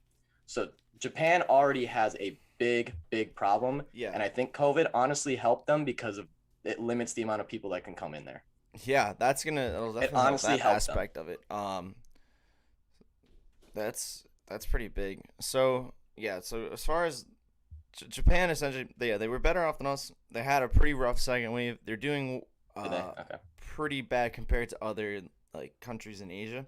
So Japan already has a big problem. Yeah. And I think COVID honestly helped them because it limits the amount of people that can come in there. Yeah, that'll definitely help that aspect of it. That's pretty big. So yeah, so as far as Japan, essentially, they were better off than us. They had a pretty rough second wave. They're doing pretty bad compared to other countries in Asia.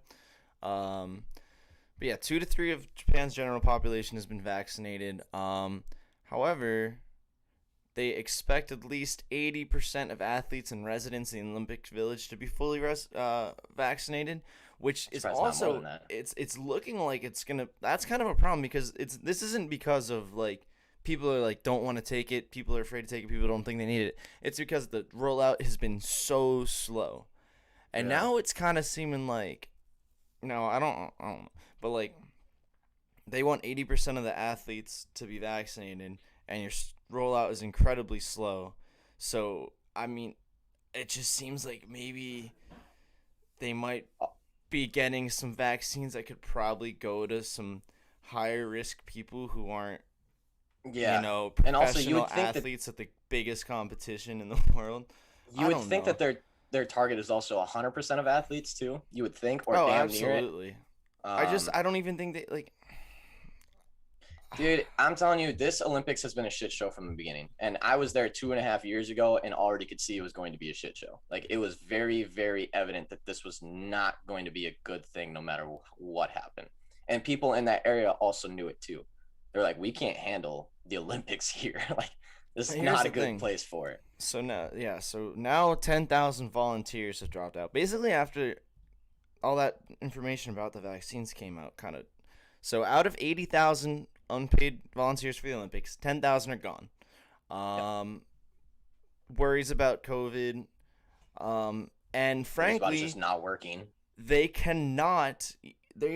But yeah, 2 to 3 of Japan's general population has been vaccinated. However, they expect at least 80% of athletes and residents in the Olympic Village to be fully vaccinated, which is also it's looking like it's gonna. That's kind of a problem because this isn't because of people are don't want to take it, people are afraid to take it, people don't think they need it. It's because the rollout has been so slow, and now it's kind of seeming like, I don't know, but they want 80% of the athletes to be vaccinated, and rollout is incredibly slow. So, I mean, it just seems like maybe they might be getting some vaccines that could probably go to some higher risk people who aren't, Yeah. And also, you professional would think that athletes at the biggest competition in the world. you I would don't think know. that their target is also 100% of athletes too. You would think, or Oh, damn near it. absolutely. Um, I don't even think they like. Dude, I'm telling you, this Olympics has been a shit show from the beginning. And I was there 2.5 years ago and already could see it was going to be a shit show. Like, it was very, very evident that this was not going to be a good thing no matter what happened. And people in that area also knew it too. They're like, we can't handle the Olympics here. Like, this is Here's not the a good thing. place for it. So now 10,000 volunteers have dropped out. Basically, after all that information about the vaccines came out, kind of. So out of 80,000 unpaid volunteers for the Olympics, 10,000 are gone. Yep. Worries about COVID. And Worries about it's frankly, just not working. they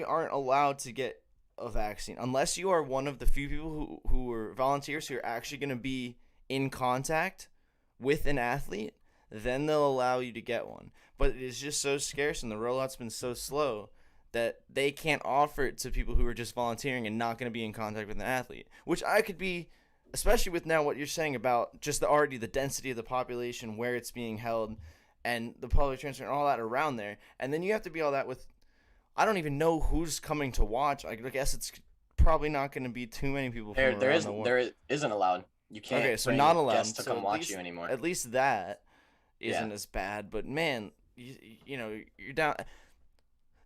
aren't allowed to get a vaccine unless you are one of the few people who are volunteers who are actually going to be in contact with an athlete. Then they'll allow you to get one. But it is just so scarce and the rollout's been so slow that they can't offer it to people who are just volunteering and not going to be in contact with an athlete, which I could be, especially with now what you're saying about just the density of the population, where it's being held, and the public transport and all that around there. And then you have to be all that with, I don't even know who's coming to watch. I guess it's probably not going to be too many people from around the world. There isn't allowed. You can't Okay, so bring not allowed. guests to So come watch you anymore. at least that isn't Yeah. as bad. But man, you know, you're down.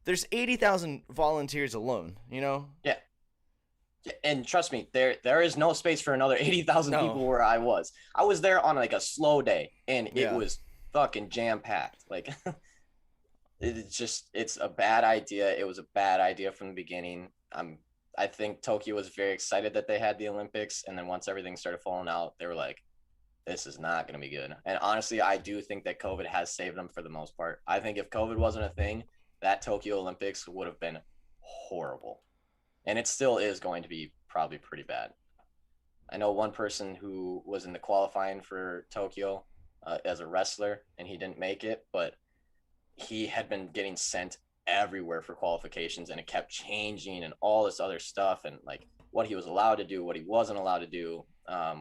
There's 80,000 volunteers alone. You know. Yeah. And trust me, there is no space for another 80,000 No. people where I was. I was there on like a slow day and it Yeah. was fucking jam packed. Like it's a bad idea. It was a bad idea from the beginning. I think Tokyo was very excited that they had the Olympics, and then once everything started falling out, they were like, this is not going to be good. And honestly, I do think that COVID has saved them for the most part. I think if COVID wasn't a thing, that Tokyo Olympics would have been horrible. And it still is going to be probably pretty bad. I know one person who was in the qualifying for Tokyo as a wrestler, and he didn't make it, but he had been getting sent everywhere for qualifications, and it kept changing and all this other stuff, and like what he was allowed to do, what he wasn't allowed to do,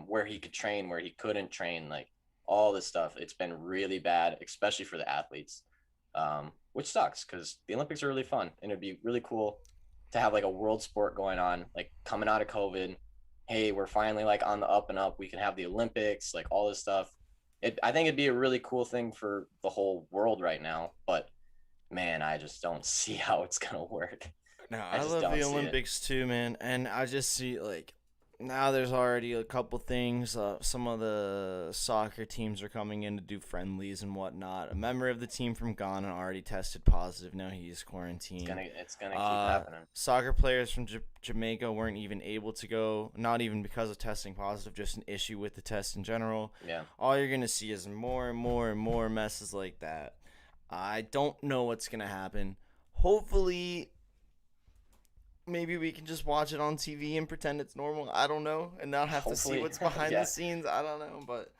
where he could train, where he couldn't train, like all this stuff. It's been really bad, especially for the athletes, which sucks because the Olympics are really fun, and it'd be really cool to have like a world sport going on, like coming out of COVID. Hey, we're finally like on the up and up. We can have the Olympics, like all this stuff. I think it'd be a really cool thing for the whole world right now, but man, I just don't see how it's gonna work. No, I I just love don't the see it. Olympics too, man, and I just see like now there's already a couple things. Some of the soccer teams are coming in to do friendlies and whatnot. A member of the team from Ghana already tested positive. Now he's quarantined. It's gonna keep happening. Soccer players from Jamaica weren't even able to go, not even because of testing positive, just an issue with the test in general. Yeah. All you're gonna see is more and more and more messes like that. I don't know what's gonna happen. Hopefully, maybe we can just watch it on TV and pretend it's normal. I don't know, and not have to see Hopefully. what's behind Yeah. the scenes. I don't know, but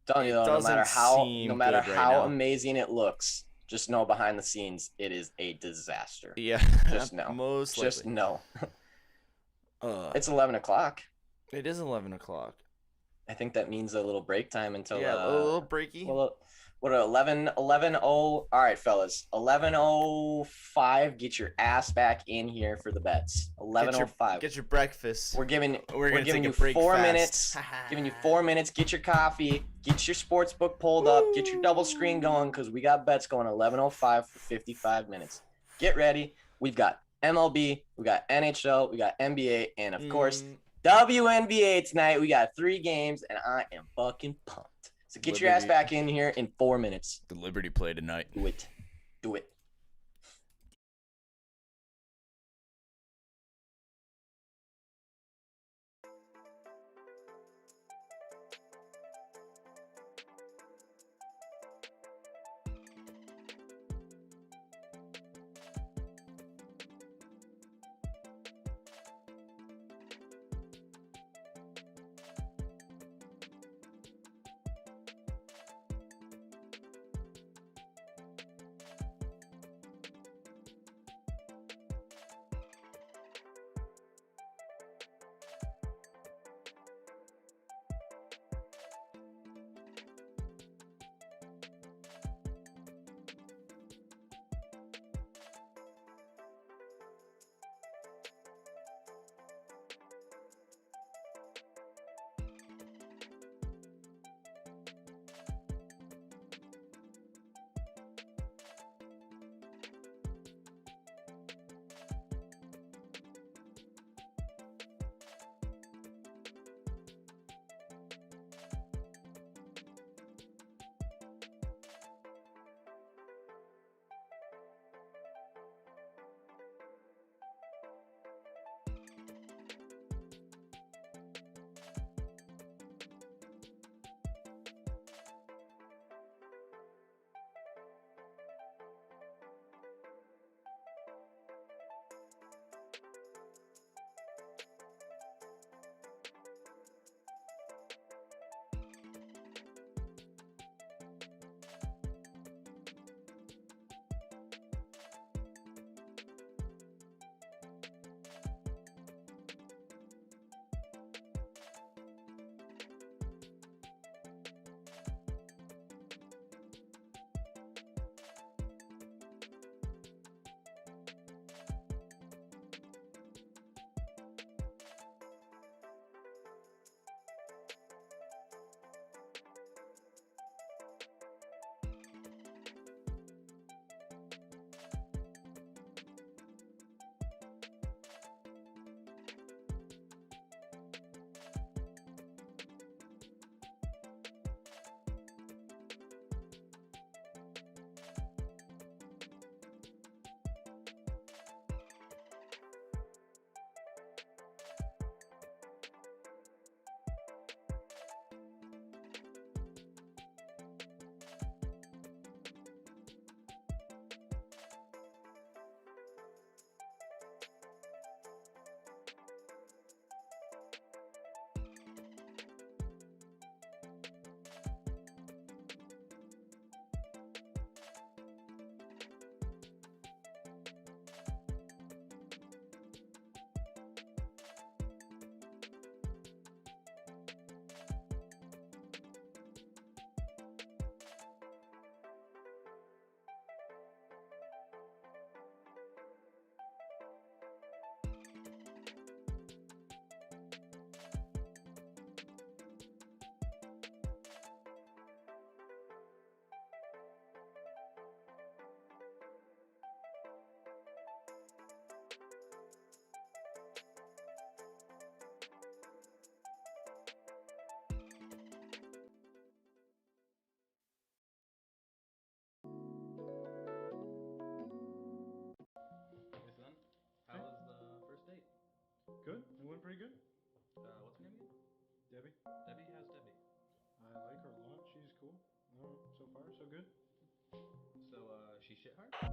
Telling you it though, no doesn't matter seem good right now. amazing it looks, just know behind the scenes it is a disaster. Yeah, Just know. most likely. Just know. It's It's 11 o'clock. it is 11 o'clock. I think that means a little break time until Yeah, a little breaky. well, what 11 all right, fellas, 11:05. Get your ass back in here for the bets. 11:05. Get your breakfast. We're giving gonna giving take a you break 4 fast. minutes. Giving you 4 minutes. Get your coffee. Get your sports book pulled up. Get your double screen going because we got bets going 11:05 for 55 minutes. Get ready. We've got MLB, we got NHL, we got NBA, and of course WNBA tonight. We got 3 games, and I am fucking pumped. So get your ass Liberty. back in here in 4 minutes. The Liberty play tonight. Do it. Do it. good. So, she shit hard?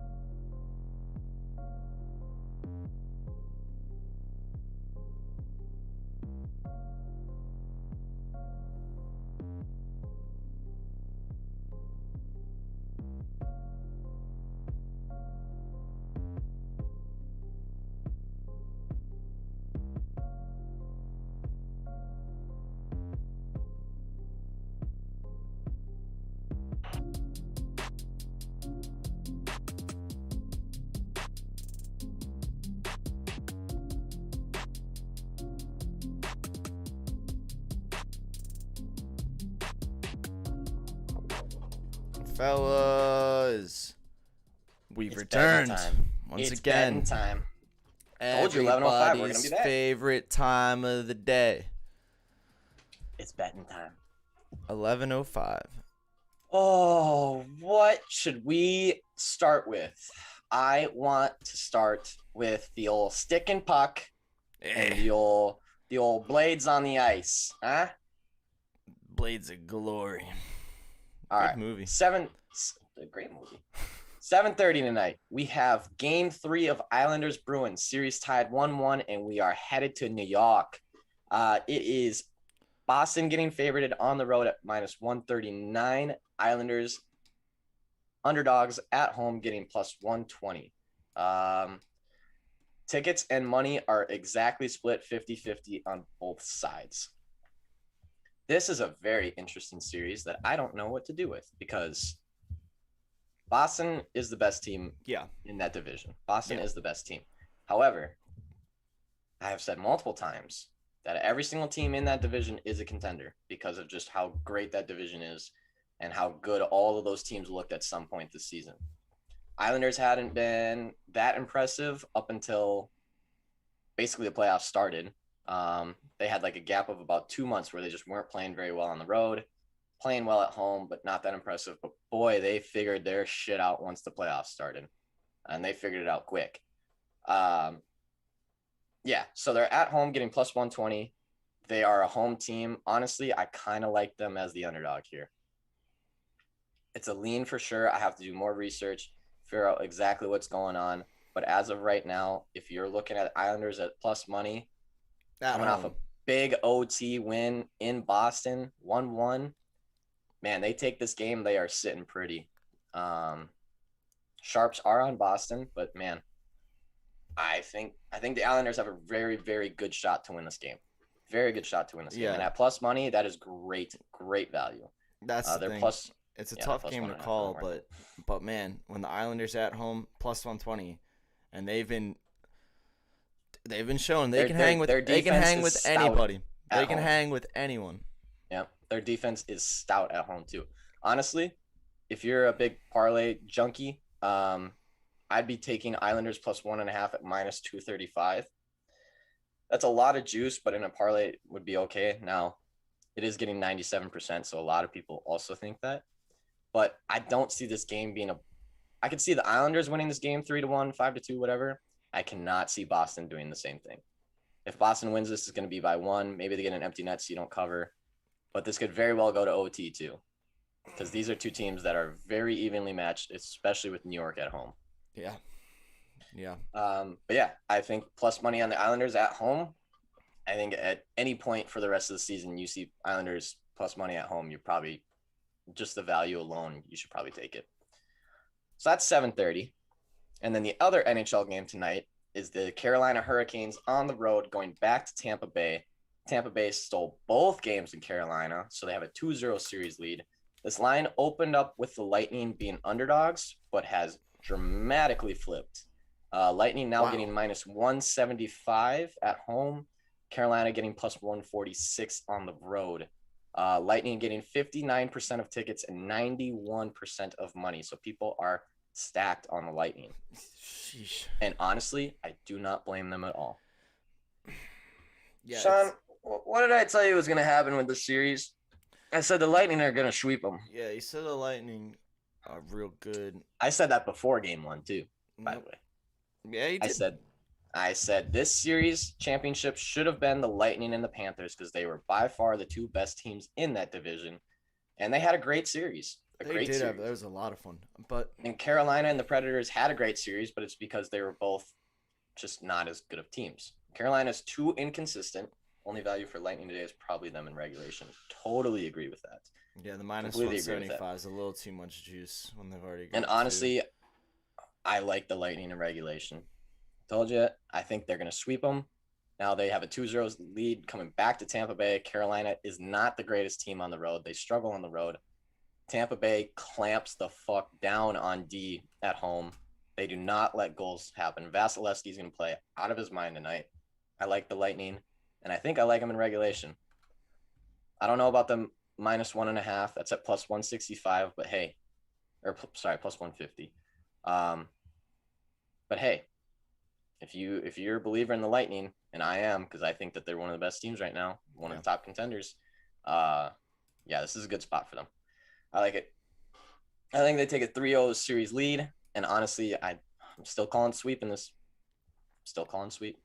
Fellas, we've It's betting returned time. once It's again. betting time. Told you 11:05, we're gonna be Everybody's back. favorite time of the day. It's betting time. 11:05. Oh, what should we start with? I want to start with the old stick and puck and the old blades on the ice. Huh? Blades of Glory. All Good right. movie. A great movie. 7:30 tonight. We have Game 3 of Islanders Bruins. Series tied 1-1, and we are headed to New York. It is Boston getting favorited on the road at -139. Islanders underdogs at home getting +120. Tickets and money are exactly split 50-50 on both sides. This is a very interesting series that I don't know what to do with because Boston is the best team in that division. Boston is the best team. However, I have said multiple times that every single team in that division is a contender because of just how great that division is and how good all of those teams looked at some point this season. Islanders hadn't been that impressive up until basically the playoffs started. They had like a gap of about 2 months where they just weren't playing very well on the road, playing well at home, but not that impressive. But boy, they figured their shit out once the playoffs started, and they figured it out quick. Yeah, so they're at home getting +120. They are a home team. Honestly, I kind of like them as the underdog here. It's a lean for sure. I have to do more research, figure out exactly what's going on. But as of right now, if you're looking at Islanders at plus money, coming off a big OT win in Boston, 1-1, man, they take this game. They are sitting pretty. Sharps are on Boston, but man, I think the Islanders have a very, very good shot to win this game. Very good shot to win this game. And at plus money, that is great value. That's the thing. Plus. It's a tough game to call, but man, when the Islanders at home +120, and they've been showing they can hang with anybody. They can hang with anyone. Yeah, their defense is stout at home too. Honestly, if you're a big parlay junkie, I'd be taking Islanders +1.5 at -235. That's a lot of juice, but in a parlay would be okay. Now, it is getting 97%, so a lot of people also think that. But I don't see this game being I could see the Islanders winning this game 3-1, 5-2, whatever. I cannot see Boston doing the same thing. If Boston wins, this is going to be by 1. Maybe they get an empty net so you don't cover. But this could very well go to OT too, because these are two teams that are very evenly matched, especially with New York at home. Yeah. But yeah, I think plus money on the Islanders at home. I think at any point for the rest of the season, you see Islanders plus money at home, you're probably just the value alone, you should probably take it. So that's 7:30. And then the other NHL game tonight is the Carolina Hurricanes on the road going back to Tampa Bay. Tampa Bay stole both games in Carolina, so they have a 2-0 series lead. This line opened up with the Lightning being underdogs, but has dramatically flipped. Lightning now getting -175 at home. Carolina getting +146 on the road. Lightning getting 59% of tickets and 91% of money. So people are stacked on the Lightning. Sheesh. And honestly, I do not blame them at all. Yeah, Sean, what did I tell you was going to happen with the series? I said the Lightning are going to sweep them. Yeah, you said the Lightning are real good. I said that before game 1 too, by the way. Yeah, you did. I said this series championship should have been the Lightning and the Panthers because they were by far the two best teams in that division, and they had a great series. a They great did series. that was a lot of fun. But And Carolina and the Predators had a great series, but it's because they were both just not as good of teams. Carolina's too inconsistent. Only value for Lightning today is probably them in regulation. Totally agree with that. yeah, the minus Completely agree with that. 175 is a little too much juice when they've already got And honestly, I like the Lightning in regulation. Told you, I think they're going to sweep them. Now they have a 2-0 lead coming back to Tampa Bay. Carolina is not the greatest team on the road. They struggle on the road. Tampa Bay clamps the fuck down on D at home. They do not let goals happen. Vasilevsky's going to play out of his mind tonight. I like the Lightning, and I think I like them in regulation. I don't know about the minus 1.5. That's at plus 165, but hey, plus 150. But hey, if you're a believer in the Lightning, and I am, because I think that they're one of the best teams right now, one of the top contenders, yeah, this is a good spot for them. I like it. I think they take a 3-0 series lead, and honestly, I'm still calling sweep in this. Still calling sweep.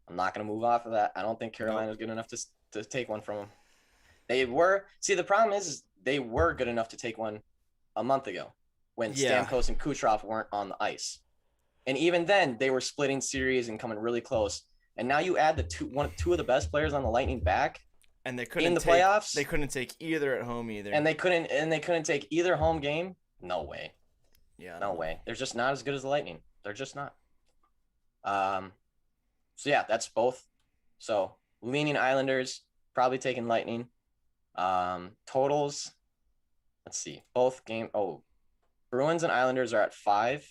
I'm not going to move off of that. I don't think Carolina's good enough to take one from them. They were. See, the problem is they were good enough to take one a month ago when Stamkos and Kucherov weren't on the ice. And even then, they were splitting series and coming really close. And now you add two of the best players on the Lightning back, and they couldn't in the take, playoffs. They couldn't take either at home either. And they couldn't take either home game. No way. Yeah. No way. They're just not as good as the Lightning. They're just not. So yeah, that's both. So leaning Islanders, probably taking Lightning. Totals. Let's see. Both game. Oh, Bruins and Islanders are at 5.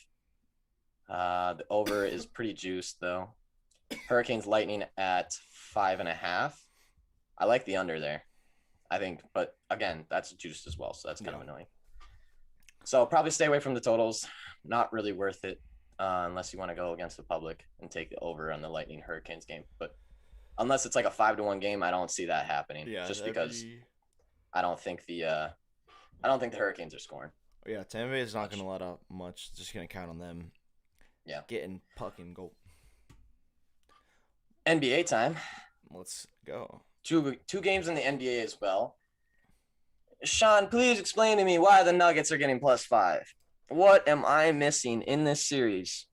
The over is pretty juiced though. Hurricanes Lightning at 5.5. I like the under there, I think, but again, that's juiced as well, so that's kind of annoying. So probably stay away from the totals. Not really worth it unless you want to go against the public and take the over on the Lightning Hurricanes game. But unless it's like a 5-1 game, I don't see that happening. Yeah, just because I don't think the Hurricanes are scoring. Yeah, Tampa Bay is not going to let up much. Just going to count on them. Yeah, getting puck and goal. NBA time. Let's go. Two games in the NBA as well. Sean, please explain to me why the Nuggets are getting +5. What am I missing in this series?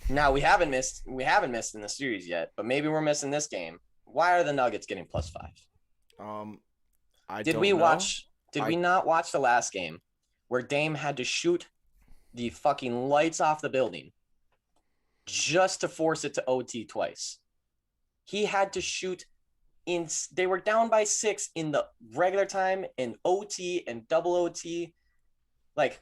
Now we haven't missed in the series yet, but maybe we're missing this game. Why are the Nuggets getting +5? Did we not watch the last game where Dame had to shoot the fucking lights off the building just to force it to OT twice? He had to shoot they were down by 6 in the regular time and OT and double OT. Like,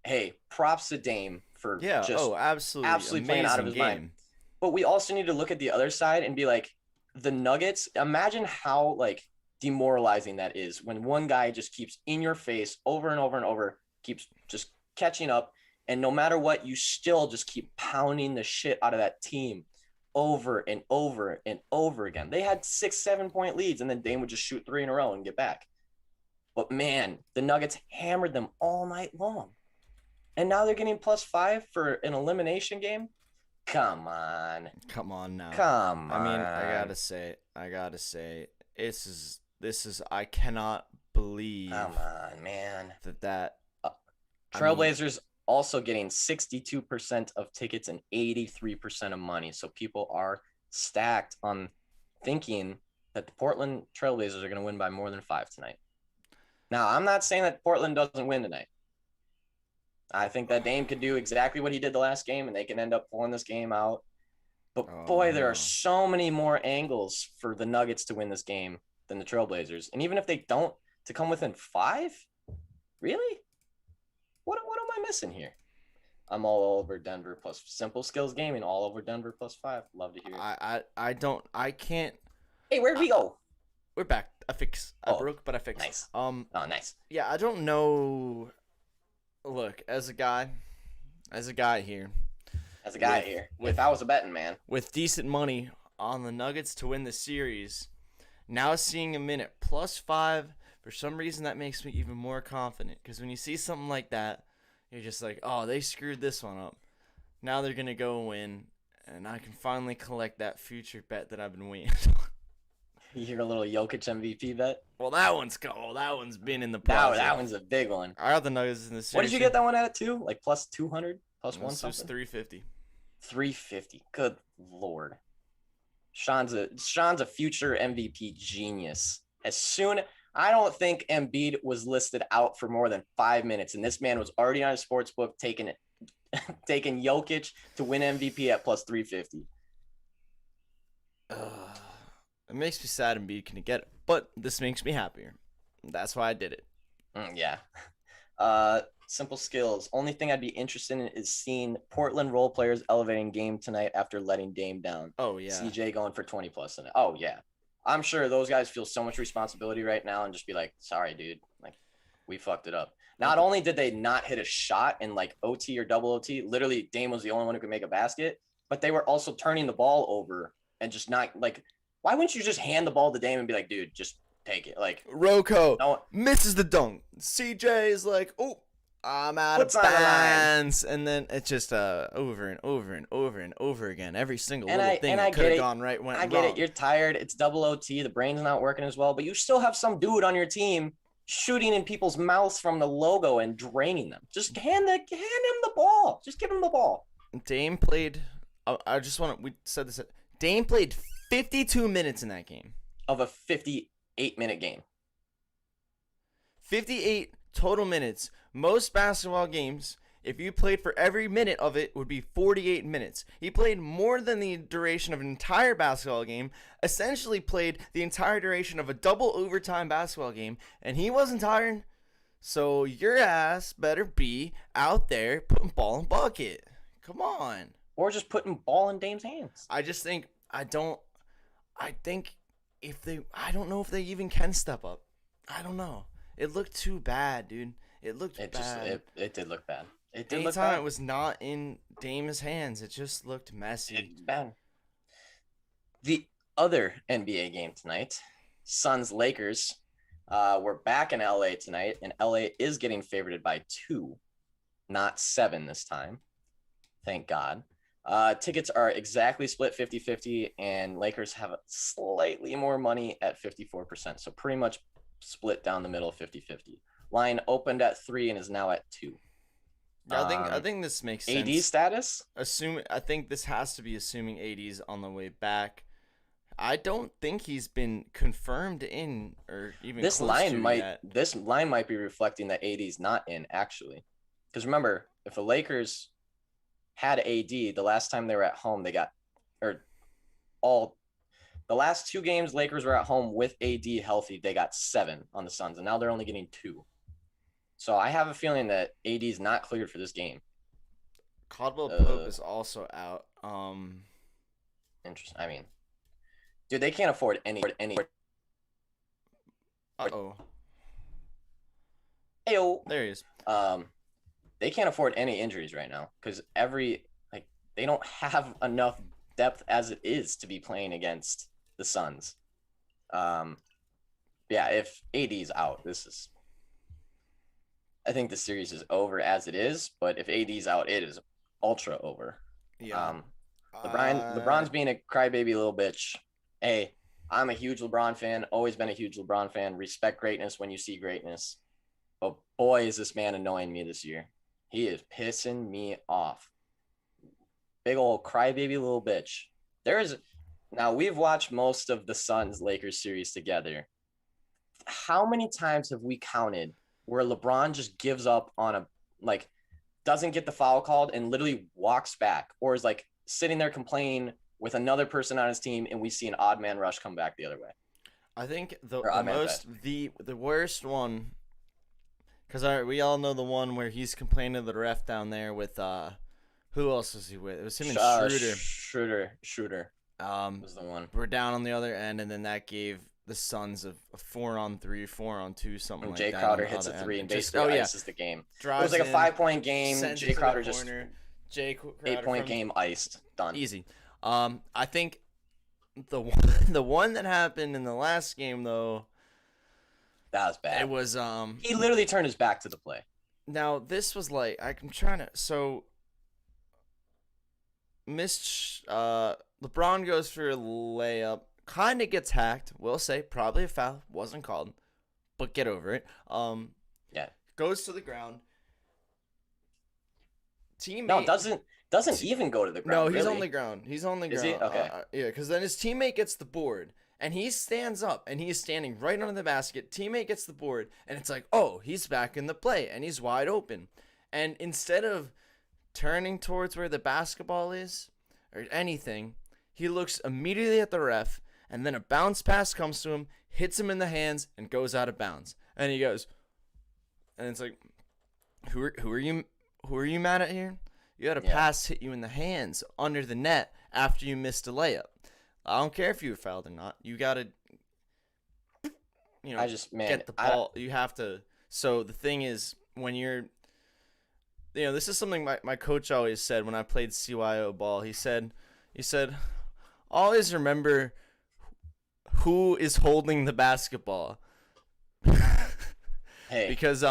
hey, props to Dame for absolutely playing out of his mind. But we also need to look at the other side and be like, the Nuggets, imagine how like demoralizing that is when one guy just keeps in your face over and over and over, keeps just catching up, and no matter what, you still just keep pounding the shit out of that team over and over and over again. They had 6-7 point leads, and then Dame would just shoot 3 in a row and get back. But man, the Nuggets hammered them all night long. And now they're getting +5 for an elimination game? Come on. Come on now. Come on. I mean, I gotta say, this is I cannot believe. Come on, man. That Trailblazers also getting 62% of tickets and 83% of money. So people are stacked on thinking that the Portland Trailblazers are going to win by more than 5 tonight. Now, I'm not saying that Portland doesn't win tonight. I think that Dame could do exactly what he did the last game, and they can end up pulling this game out. But there are so many more angles for the Nuggets to win this game than the Trailblazers. And even if they don't, to come within 5? Really? What am I missing here? I'm all over Denver plus Simple Skills Gaming, all over Denver +5. Love to hear it. I can't. Hey, where'd we go? We're back. I fix. I broke, but I fixed. Nice. Nice. Yeah, I don't know. Look, as a guy here. If I was a betting man. With decent money on the Nuggets to win the series, now seeing them in at +5, for some reason that makes me even more confident. Because when you see something like that, you're just like, oh, they screwed this one up. Now they're going to go win, and I can finally collect that future bet that I've been waiting on. You hear a little Jokic MVP bet? Well, that one's cool. That one's been in the That, process. that one's a big one. I got the Nuggets in the series. What did you get that one at too? Like plus 200, plus It one was something. 350. 350. Good lord. Sean's a future MVP genius. I don't think Embiid was listed out for more than 5 minutes, and this man was already on a sports book taking Jokic to win MVP at plus 350. It makes me sad Embiid couldn't get it, but this makes me happier. That's why I did it. Yeah. Simple skills. Only thing I'd be interested in is seeing Portland role players elevating game tonight after letting Dame down. Oh, yeah. CJ going for 20 plus tonight. Oh, yeah. I'm sure those guys feel so much responsibility right now and just be like, sorry, dude. Like, we fucked it up. Not only did they not hit a shot in like OT or double OT, literally Dame was the only one who could make a basket, but they were also turning the ball over and just not like, why wouldn't you just hand the ball to Dame and be like, dude, just take it? Like, Rocco no, misses the dunk. CJ is like, oh, I'm out Puts of on the line. bounds. And then it's just over and over and over and over again. Every single little thing that could have gone right went I get wrong. it. You're tired. It's double OT. The brain's not working as well, but you still have some dude on your team shooting in people's mouths from the logo and draining them. Just hand him the ball. Just give him the ball. Dame played. We said this. Dame played 52 minutes in that game. Of a 58-minute game. 58 total minutes. Most basketball games, if you played for every minute of it, would be 48 minutes. He played more than the duration of an entire basketball game, essentially played the entire duration of a double overtime basketball game, and he wasn't tired. So your ass better be out there putting ball in bucket. Come on. Or just putting ball in Dame's hands. I don't know if they even can step up. I don't know. It looked too bad, dude. It looked bad. It did look bad. It did look Anytime bad. it was not in Dame's hands, it just looked messy. It's bad. The other NBA game tonight, Suns-Lakers, we're back in LA tonight, and LA is getting favored by 2, not 7 this time. Thank God. Tickets are exactly split 50-50, and Lakers have slightly more money at 54%. So pretty much split down the middle 50-50. Line opened at 3 and is now at 2. I think this makes sense. AD status? I think this has to be assuming AD's on the way back. I don't think he's been confirmed in or even This close line to might yet. this line might be reflecting that AD's not in actually. Because remember, if the Lakers had AD the last time they were at home, the last 2 games Lakers were at home with AD healthy, they got 7 on the Suns, and now they're only getting 2. So I have a feeling that AD is not cleared for this game. Caldwell Pope is also out. Interesting. I mean, dude, they can't afford any. Uh-oh. Ayo. There he is. They can't afford any injuries right now because they don't have enough depth as it is to be playing against the Suns. Yeah, if AD's out, I think the series is over as it is, but if AD's out, it is ultra over. Yeah. LeBron's being a crybaby little bitch. Hey, I'm a huge LeBron fan, always been a huge LeBron fan. Respect greatness when you see greatness. But boy, is this man annoying me this year. He is pissing me off. Big old crybaby little bitch. Now we've watched most of the Suns-Lakers series together. How many times have we counted where LeBron just gives up on doesn't get the foul called and literally walks back, or is sitting there complaining with another person on his team, and we see an odd man rush come back the other way? I think the worst one, because we all know the one where he's complaining to the ref down there with who else was he with? It was him and Schroeder. Schroeder was the one. We're down on the other end, and then that gave the Suns a 4-on-3, 4-on-2, something like that. Jay Crowder hits a 3 and basically ices the game. Drives it was like a 5-point game. Jay Crowder just Crowder 8-point game iced. Done. Easy. I think the one that happened in the last game though, that was bad. it was he literally turned his back to the play. Now this was I'm trying to LeBron goes for a layup. kind of gets hacked. We'll say probably a foul, wasn't called, but get over it. Yeah. Goes to the ground. Teammate. No, doesn't even go to the ground. No, he's really. on the ground. He's on the ground. Is he? Okay. Yeah, because then his teammate gets the board, and he stands up, and he's standing right under the basket. Teammate gets the board, and it's like, oh, he's back in the play, and he's wide open. And instead of turning towards where the basketball is or anything, he looks immediately at the ref, and then a bounce pass comes to him, hits him in the hands, and goes out of bounds. And he goes, and it's like, who are you mad at here? You had a pass hit you in the hands under the net after you missed a layup. I don't care if you were fouled or not. You gotta, get the ball. You have to. So the thing is, when you're, this is something my coach always said when I played CYO ball. He said, always remember who is holding the basketball. Hey. Because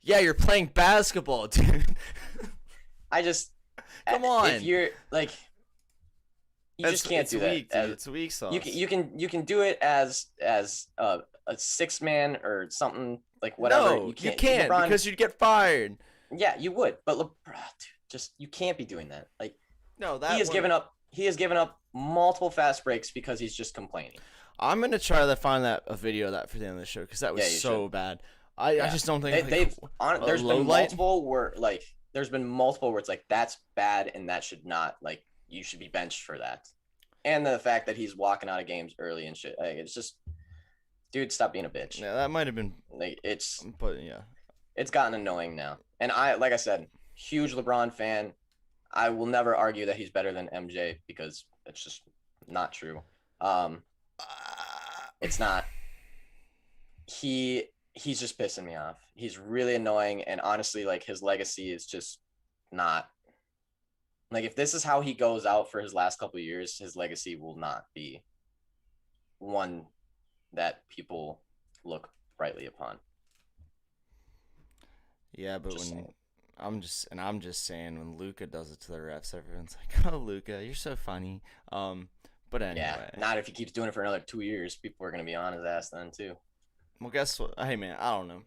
yeah, you're playing basketball, dude. Come on. If you're like, you just can't do that. Weak, dude. It's weak sauce. You can do it as a 6-man or something like whatever. No, you can't LeBron, because you'd get fired. Yeah, you would, but LeBron, dude, you can't be doing that. Like, no, he has given up. He has given up multiple fast breaks because he's just complaining. I'm gonna try to find a video of that for the end of the show because that was so bad. I just don't think there's been multiple where it's like that's bad and that should not, like, you should be benched for that. And the fact that he's walking out of games early and shit, like, it's just, dude, stop being a bitch. Yeah, that might have been like but yeah, it's gotten annoying now. And like I said, huge LeBron fan. I will never argue that he's better than MJ because it's just not true. It's not. He's just pissing me off. He's really annoying, and honestly, like, his legacy is just not. Like, if this is how he goes out for his last couple of years, his legacy will not be one that people look brightly upon. Yeah, but I'm just saying when Luka does it to the refs, everyone's like, "Oh, Luka, you're so funny." But anyway. Yeah, not if he keeps doing it for another 2 years. People are gonna be on his ass then too. Well, guess what? Hey, man, I don't know.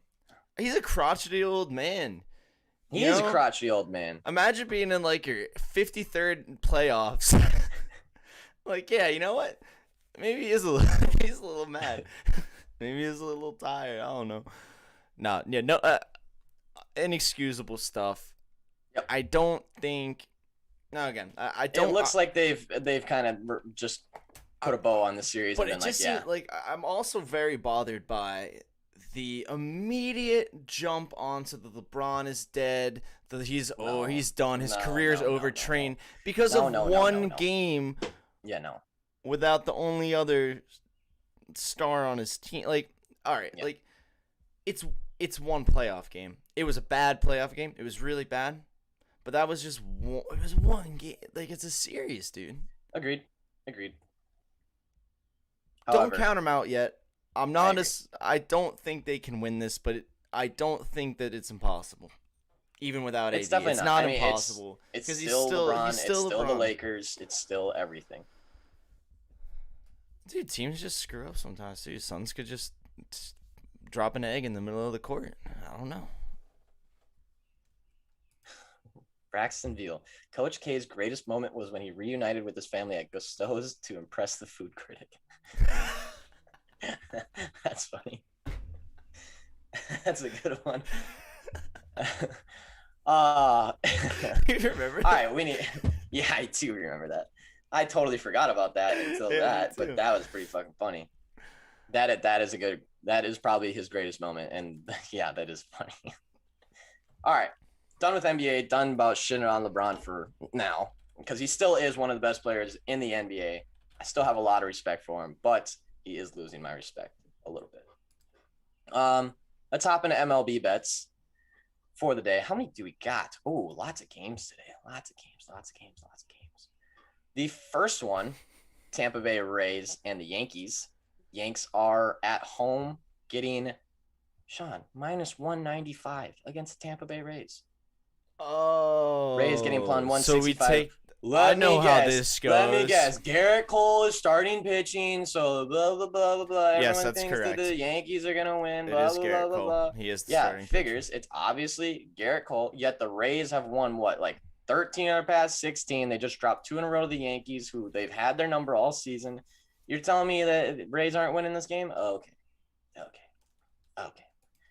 He's a crotchety old man. He is a crotchety old man. Imagine being in, like, your 53rd playoffs. Like, yeah, you know what? Maybe he's a little mad. Maybe he's a little tired. I don't know. No, inexcusable stuff. Yep. I don't think. No, again, I don't. It looks like they've kind of just put a bow on the series. But and it just seems like I'm also very bothered by the immediate jump onto the LeBron is dead. He's done. His career's overtrained because of one game. Yeah, no. Without the only other star on his team. Like, all right, like, it's one playoff game. It was a bad playoff game. It was really bad. But that was just one game. Like, it's a series, dude. Agreed. Don't count him out yet. I don't think they can win this, but I don't think that it's impossible. Even without AD. It's definitely it's not I mean, impossible. It's still LeBron. It's still LeBron. The Lakers. It's still everything. Dude, teams just screw up sometimes, too. Suns could just drop an egg in the middle of the court. I don't know. Braxton Veal. Coach K's greatest moment was when he reunited with his family at Gusteau's to impress the food critic. That's funny. That's a good one. You remember that? All right, yeah, I do remember that. I totally forgot about that until but that was pretty fucking funny. That is probably his greatest moment, and yeah, that is funny. All right, done with NBA, done about shitting on LeBron for now, because he still is one of the best players in the NBA. I still have a lot of respect for him, but he is losing my respect a little bit. Let's hop into MLB bets for the day. How many do we got? Oh, lots of games today. Lots of games. The first one, Tampa Bay Rays and the Yankees. Yanks are at home getting, Sean, minus 195 against the Tampa Bay Rays. Oh. Rays getting plus 165. So we take I know how this Let me goes. guess. Garrett Cole is starting pitching, so blah blah blah blah blah. Yes, Everyone that's thinks correct. that the Yankees are gonna win. It Blah is blah Garrett blah blah Cole. blah. He is the Yeah, starting figures. pitcher. It's obviously Garrett Cole. Yet the Rays have won what, like 13 out of past 16. They just dropped 2 in a row to the Yankees, who they've had their number all season. You're telling me that Rays aren't winning this game? Okay.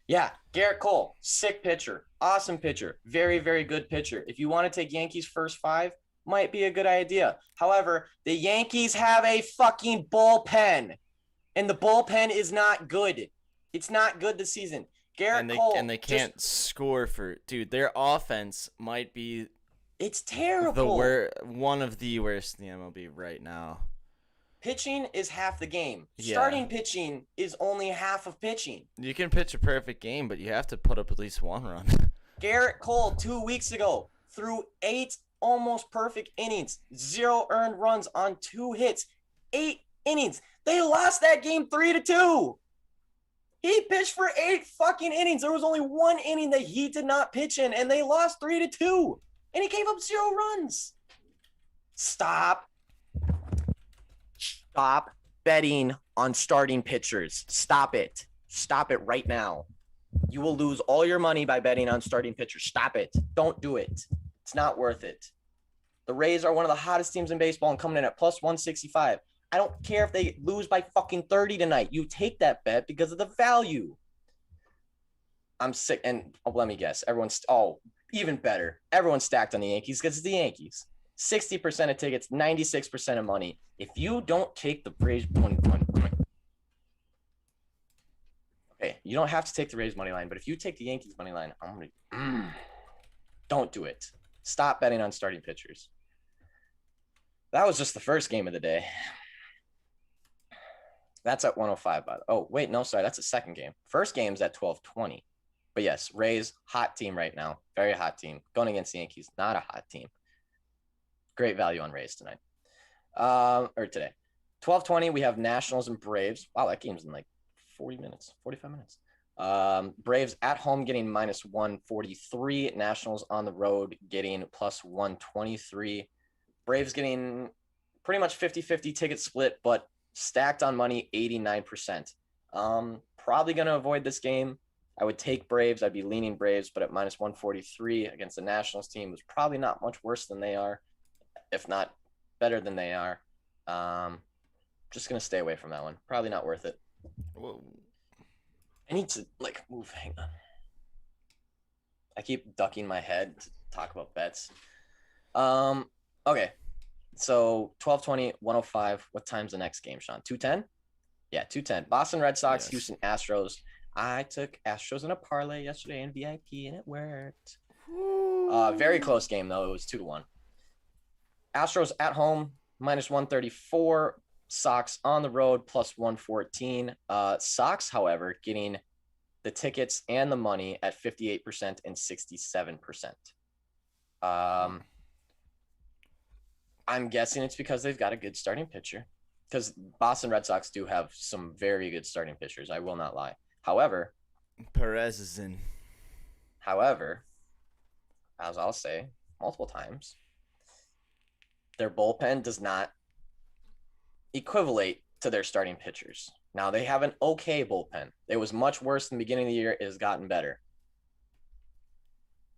Yeah, Garrett Cole, sick pitcher, awesome pitcher, very, very good pitcher. If you want to take Yankees first 5, might be a good idea. However, the Yankees have a fucking bullpen, and the bullpen is not good. It's not good this season. Garrett Cole, and they can't score for dude. Their offense might be it's terrible. One of the worst in the MLB right now. Pitching is half the game. Yeah. Starting pitching is only half of pitching. You can pitch a perfect game, but you have to put up at least 1 run. Garrett Cole 2 weeks ago threw 8 almost perfect innings, 0 earned runs on 2 hits, 8 innings. They lost that game 3-2. He pitched for 8 fucking innings. There was only 1 inning that he did not pitch in, and they lost 3-2. And he gave up 0 runs. Stop betting on starting pitchers. Stop it. Stop it right now. You will lose all your money by betting on starting pitchers. Stop it. Don't do it. It's not worth it. The Rays are one of the hottest teams in baseball and coming in at plus 165. I don't care if they lose by fucking 30 tonight. You take that bet because of the value. I'm sick. And let me guess. Even better. Everyone's stacked on the Yankees because it's the Yankees. 60% of tickets, 96% of money. If you don't take the Rays money line, okay, you don't have to take the Rays money line, but if you take the Yankees money line, don't do it. Stop betting on starting pitchers. That was just the first game of the day. That's at 105. Oh, wait, no, sorry, that's the second game. First game's at 12:20. But yes, Rays, hot team right now. Very hot team. Going against the Yankees, not a hot team. Great value on Rays tonight. Or today. 12:20, we have Nationals and Braves. Wow, that game's in like 45 minutes. Braves at home getting minus 143. Nationals on the road getting plus 123. Braves getting pretty much 50-50 ticket split, but stacked on money 89%. Probably going to avoid this game. I would take Braves. I'd be leaning Braves, but at minus 143 against the Nationals team was probably not much worse than they are, if not better than they are. Just going to stay away from that one. Probably not worth it. Whoa. I need to move. Hang on. I keep ducking my head to talk about bets. Okay. So 12:20, 105. What time's the next game, Sean? 2:10? Yeah, 2:10. Boston Red Sox, yes. Houston Astros. I took Astros in a parlay yesterday in VIP, and it worked. Very close game, though. It was 2-1. Astros at home, minus 134. Sox on the road, plus 114. Sox, however, getting the tickets and the money at 58% and 67%. I'm guessing it's because they've got a good starting pitcher. Because Boston Red Sox do have some very good starting pitchers. I will not lie. However, Perez is in. However, as I'll say multiple times, their bullpen does not equivalent to their starting pitchers. Now, they have an okay bullpen. It was much worse in the beginning of the year. It has gotten better.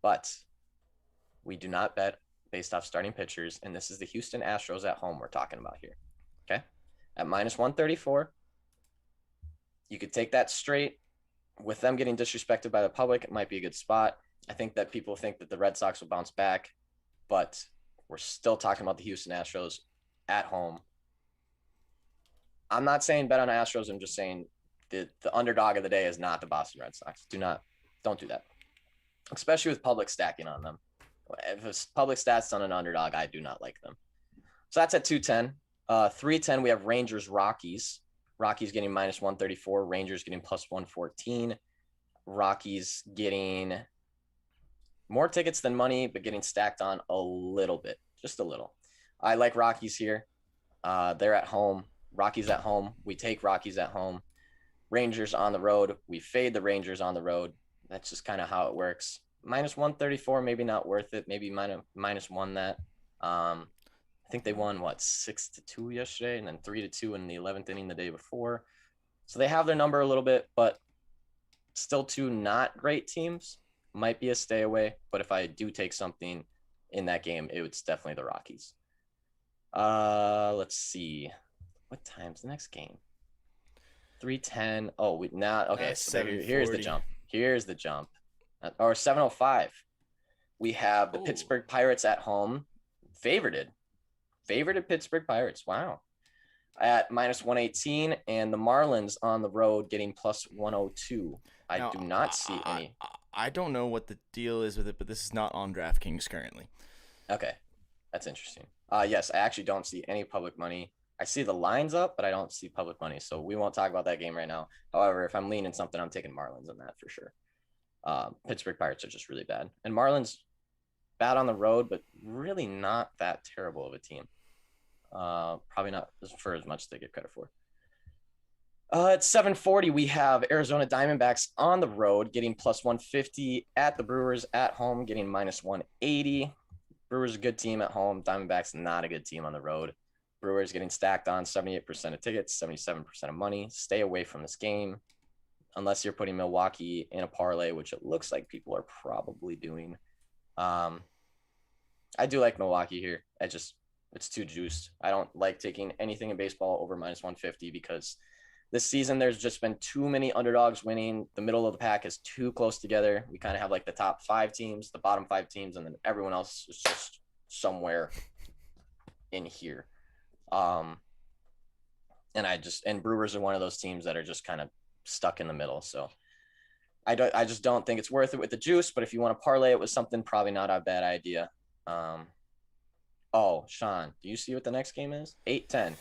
But we do not bet based off starting pitchers, and this is the Houston Astros at home we're talking about here. Okay? At minus 134, you could take that straight. With them getting disrespected by the public, it might be a good spot. I think that people think that the Red Sox will bounce back, but we're still talking about the Houston Astros at home. I'm not saying bet on Astros. I'm just saying the underdog of the day is not the Boston Red Sox. Don't do that, especially with public stacking on them. If it's public stats on an underdog, I do not like them. So that's at 210. 310, we have Rangers Rockies. Rockies getting minus 134. Rangers getting plus 114. Rockies getting more tickets than money, but getting stacked on a little bit, just a little. I like Rockies here. They're at home. Rockies at home. We take Rockies at home. Rangers on the road. We fade the Rangers on the road. That's just kind of how it works. Minus 134, maybe not worth it. Maybe minus one that. I think they won 6-2 yesterday, and then 3-2 in the 11th inning the day before. So they have their number a little bit, but still two not great teams. Might be a stay away, but if I do take something in that game, it's definitely the Rockies. Let's see. What time's the next game? 3:10. Oh, okay. So here's the jump. Or 7:05. We have the Pittsburgh Pirates at home, favorited Pittsburgh Pirates. Wow. At -118, and the Marlins on the road getting +102. I do not see any. I don't know what the deal is with it, but this is not on DraftKings currently. Okay, that's interesting. Yes, I actually don't see any public money. I see the lines up, but I don't see public money, so we won't talk about that game right now. However, if I'm leaning something, I'm taking Marlins on that for sure. Pittsburgh Pirates are just really bad, and Marlins bad on the road, but really not that terrible of a team. Probably not for as much as they get credit for. At 7:40, we have Arizona Diamondbacks on the road getting +150, at the Brewers at home getting -180. Brewers a good team at home. Diamondbacks not a good team on the road. Brewers getting stacked on 78% of tickets, 77% of money. Stay away from this game unless you're putting Milwaukee in a parlay, which it looks like people are probably doing. I do like Milwaukee here. It's too juiced. I don't like taking anything in baseball over -150 because this season there's just been too many underdogs winning. The middle of the pack is too close together. We kind of have like the top 5 teams, the bottom 5 teams, and then everyone else is just somewhere in here. And Brewers are one of those teams that are just kind of stuck in the middle. So I just don't think it's worth it with the juice, but if you want to parlay it with something, probably not a bad idea. Sean, do you see what the next game is? 8:10.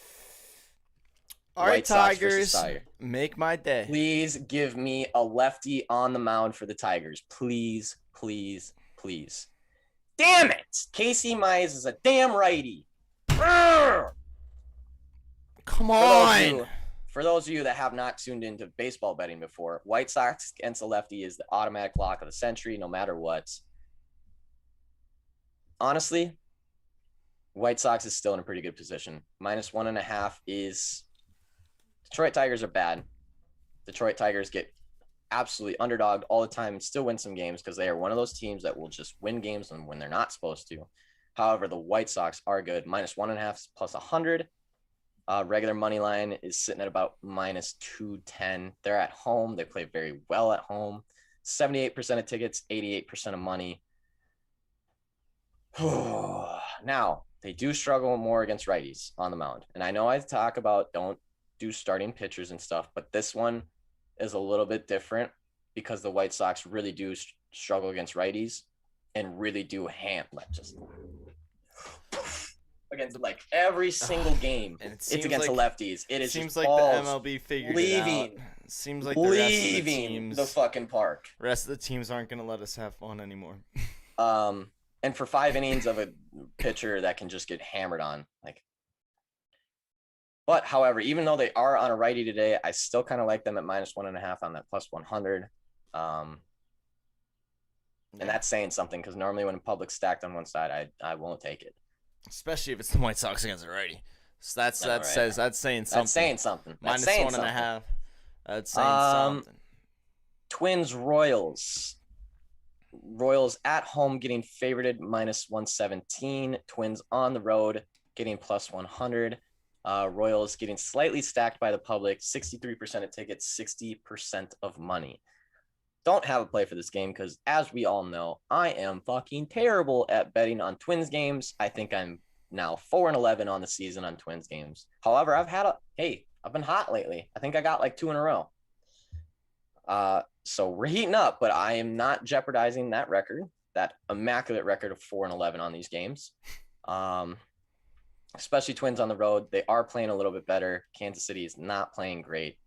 All right, Tigers, make my day. Please give me a lefty on the mound for the Tigers. Please, please, please. Damn it! Casey Mize is a damn righty. Urgh! Come on. For those of you that have not tuned into baseball betting before, White Sox against a lefty is the automatic lock of the century, no matter what. Honestly, White Sox is still in a pretty good position. -1.5 is... Detroit Tigers are bad. Detroit Tigers get absolutely underdogged all the time and still win some games because they are one of those teams that will just win games when they're not supposed to. However, the White Sox are good. -1.5 is +100. Regular money line is sitting at about -210. They're at home. They play very well at home. 78% of tickets, 88% of money. Now, they do struggle more against righties on the mound. And I know I talk about don't do starting pitchers and stuff, but this one is a little bit different because the White Sox really do struggle against righties and really do against like every single game. And it's against the lefties. It seems like the MLB figured it out. Seems like the rest of the teams, the fucking park. Rest of the teams aren't gonna let us have fun anymore. And for 5 innings of a pitcher that can just get hammered on, like. But, however, even though they are on a righty today, I still kind of like them at -1.5 on that +100. And that's saying something because normally when public's stacked on one side, I won't take it. Especially if it's the White Sox against a righty. So that's saying something. That's saying something. -1.5. That's saying something. Twins Royals. Royals at home getting favorited -117. Twins on the road getting +100. Royals getting slightly stacked by the public, 63% of tickets, 60% of money. Don't have a play for this game because, as we all know, I am fucking terrible at betting on Twins games. I think I'm now 4-11 on the season on Twins games. However, I've been hot lately. I think I got like 2 in a row. So we're heating up, but I am not jeopardizing that record, that immaculate record of 4-11 on these games. Especially Twins on the road. They are playing a little bit better. Kansas City is not playing great.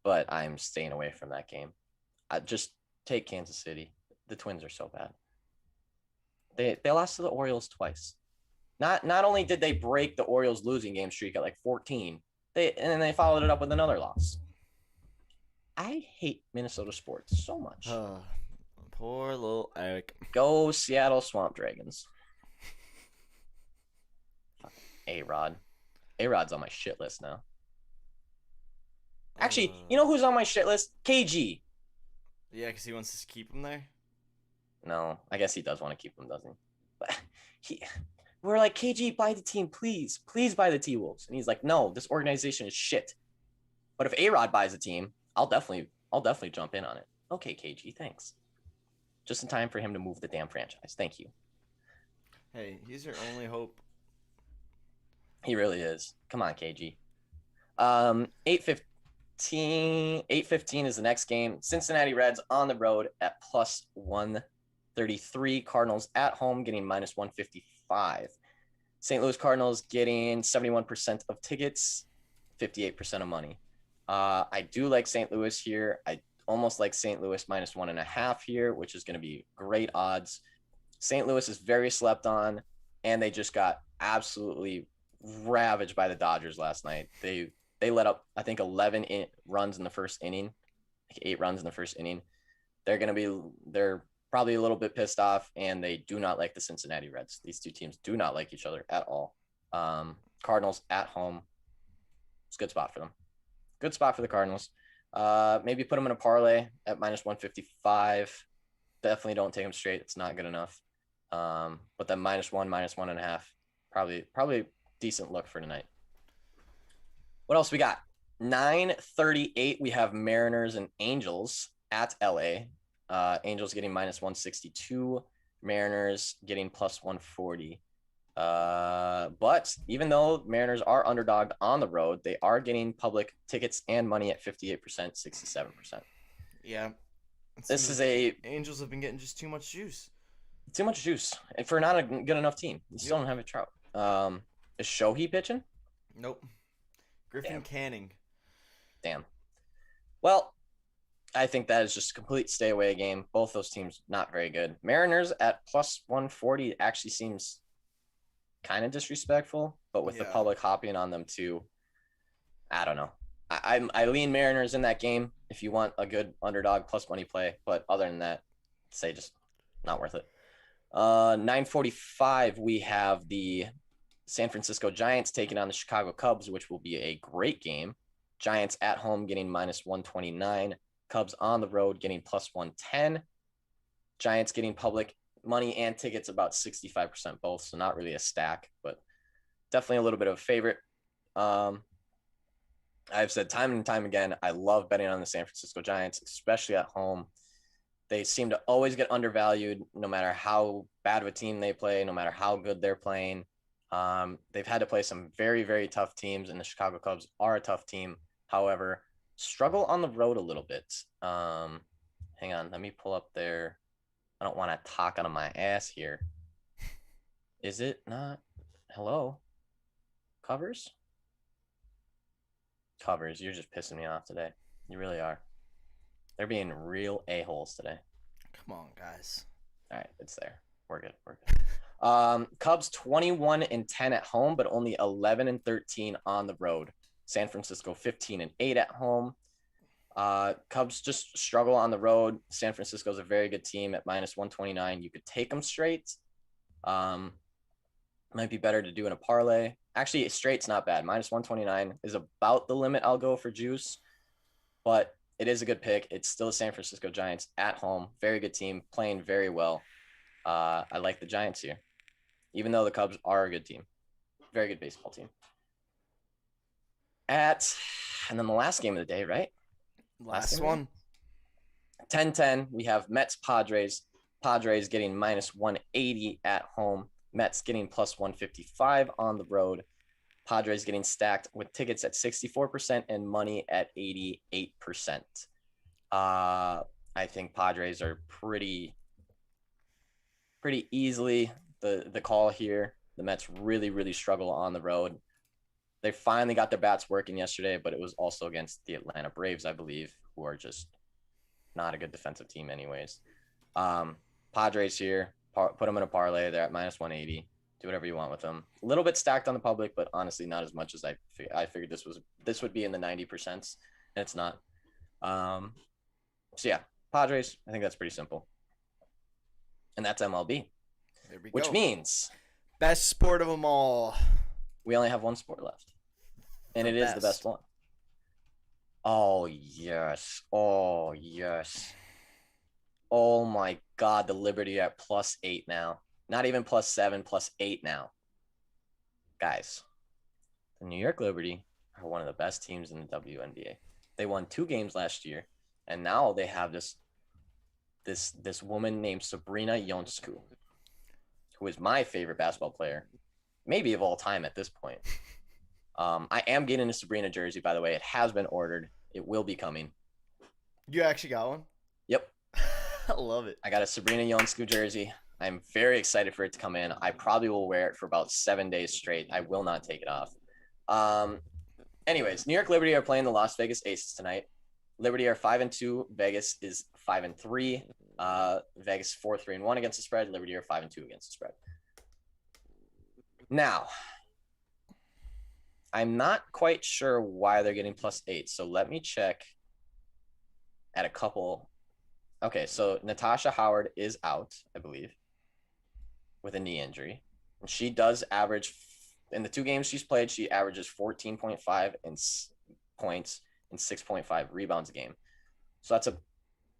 But I'm staying away from that game. I just take Kansas City. The Twins are so bad. They lost to the Orioles twice. Not only did they break the Orioles losing game streak at like 14, and then they followed it up with another loss. I hate Minnesota sports so much. Poor little Eric. Go Seattle Swamp Dragons. A-Rod. A-Rod's on my shit list now. Actually, you know who's on my shit list? KG. Yeah, because he wants to keep him there. No, I guess he does want to keep him, doesn't he? But we're like, KG, buy the team, please. Please buy the T-Wolves. And he's like, no, this organization is shit. But if A-Rod buys the team, I'll definitely jump in on it. Okay, KG, thanks. Just in time for him to move the damn franchise. Thank you. Hey, he's your only hope. He really is. Come on, KG. 8:15 is the next game. Cincinnati Reds on the road at plus 133. Cardinals at home getting minus 155. St. Louis Cardinals getting 71% of tickets, 58% of money. I do like St. Louis here. I almost like St. Louis minus 1.5 here, which is going to be great odds. St. Louis is very slept on, and they just got absolutely ravaged by the Dodgers last night. They let up, I think, 11 runs in the first inning, like 8 runs in the first inning. They're probably a little bit pissed off, and they do not like the Cincinnati Reds. These two teams do not like each other at all. Cardinals at home. It's a good spot for them. Good spot for the Cardinals. Maybe put them in a parlay at minus 155. Definitely don't take them straight. It's not good enough. But then minus 1.5, probably decent look for tonight. What else we got? 9:38. We have Mariners and Angels at LA. Angels getting minus 162. Mariners getting plus 140. But even though Mariners are underdogged on the road, they are getting public tickets and money at 58%, 67%. Yeah. This is Angels have been getting just too much juice. Too much juice for not a good enough team. You still don't have a Trout. Is Shohei pitching? Nope. Griffin Canning. Damn. Well, I think that is just a complete stay away game. Both those teams not very good. Mariners at plus 140 actually seems kind of disrespectful, but with the public hopping on them too, I don't know. I lean Mariners in that game if you want a good underdog plus money play, but other than that, say just not worth it. 9:45 we have the San Francisco Giants taking on the Chicago Cubs, which will be a great game. Giants at home getting minus 129. Cubs on the road getting plus 110. Giants getting public money and tickets about 65% both, so not really a stack, but definitely a little bit of a favorite. I've said time and time again, I love betting on the San Francisco Giants, especially at home. They seem to always get undervalued no matter how bad of a team they play, no matter how good they're playing. They've had to play some very, very tough teams, and the Chicago Cubs are a tough team. However, struggle on the road a little bit. Hang on, let me pull up their. I don't want to talk out of my ass here. Is it not? Hello? Covers, you're just pissing me off today. You really are. They're being real a-holes today. Come on, guys. All right, it's there. We're good. Cubs 21-10 at home, but only 11-13 on the road. San Francisco 15-8 at home. Cubs just struggle on the road. San Francisco is a very good team at minus 129. You could take them straight. Might be better to do in a parlay. Actually, straight's not bad. Minus 129 is about the limit I'll go for juice, but it is a good pick. It's still the San Francisco Giants at home. Very good team, playing very well. I like the Giants here, even though the Cubs are a good team. Very good baseball team. And then the last game of the day, right? Last one. 10-10. We have Mets Padres. Padres getting minus 180 at home. Mets getting plus 155 on the road. Padres getting stacked with tickets at 64% and money at 88%. I think Padres are pretty easily the call here. The Mets really, really struggle on the road. They finally got their bats working yesterday, but it was also against the Atlanta Braves, I believe, who are just not a good defensive team anyways. Padres here, put them in a parlay. They're at minus 180. Do whatever you want with them. A little bit stacked on the public, but honestly, not as much as I figured this would be in the 90%, and it's not. So yeah, Padres, I think that's pretty simple. And that's MLB. There we Which go. means Best sport of them all. We only have one sport left, and it is the best one. Oh yes. Oh yes. Oh my God, the Liberty at +8 now. Not even +7, +8 now. Guys, the New York Liberty are one of the best teams in the WNBA. They won 2 games last year, and now they have this woman named Sabrina Ionescu, who is my favorite basketball player, maybe of all time at this point. I am getting a Sabrina jersey, by the way. It has been ordered. It will be coming. You actually got one? Yep. I love it. I got a Sabrina Ionescu jersey. I'm very excited for it to come in. I probably will wear it for about 7 days straight. I will not take it off. Anyways, New York Liberty are playing the Las Vegas Aces tonight. Liberty are 5-2. Vegas is 5-3. Vegas 4-3-1 against the spread. Liberty are 5-2 against the spread. Now, I'm not quite sure why they're getting +8. So let me check at a couple. Okay, so Natasha Howard is out, I believe, with a knee injury. And she does average, in the 2 games she's played, she averages 14.5 points and 6.5 rebounds a game. So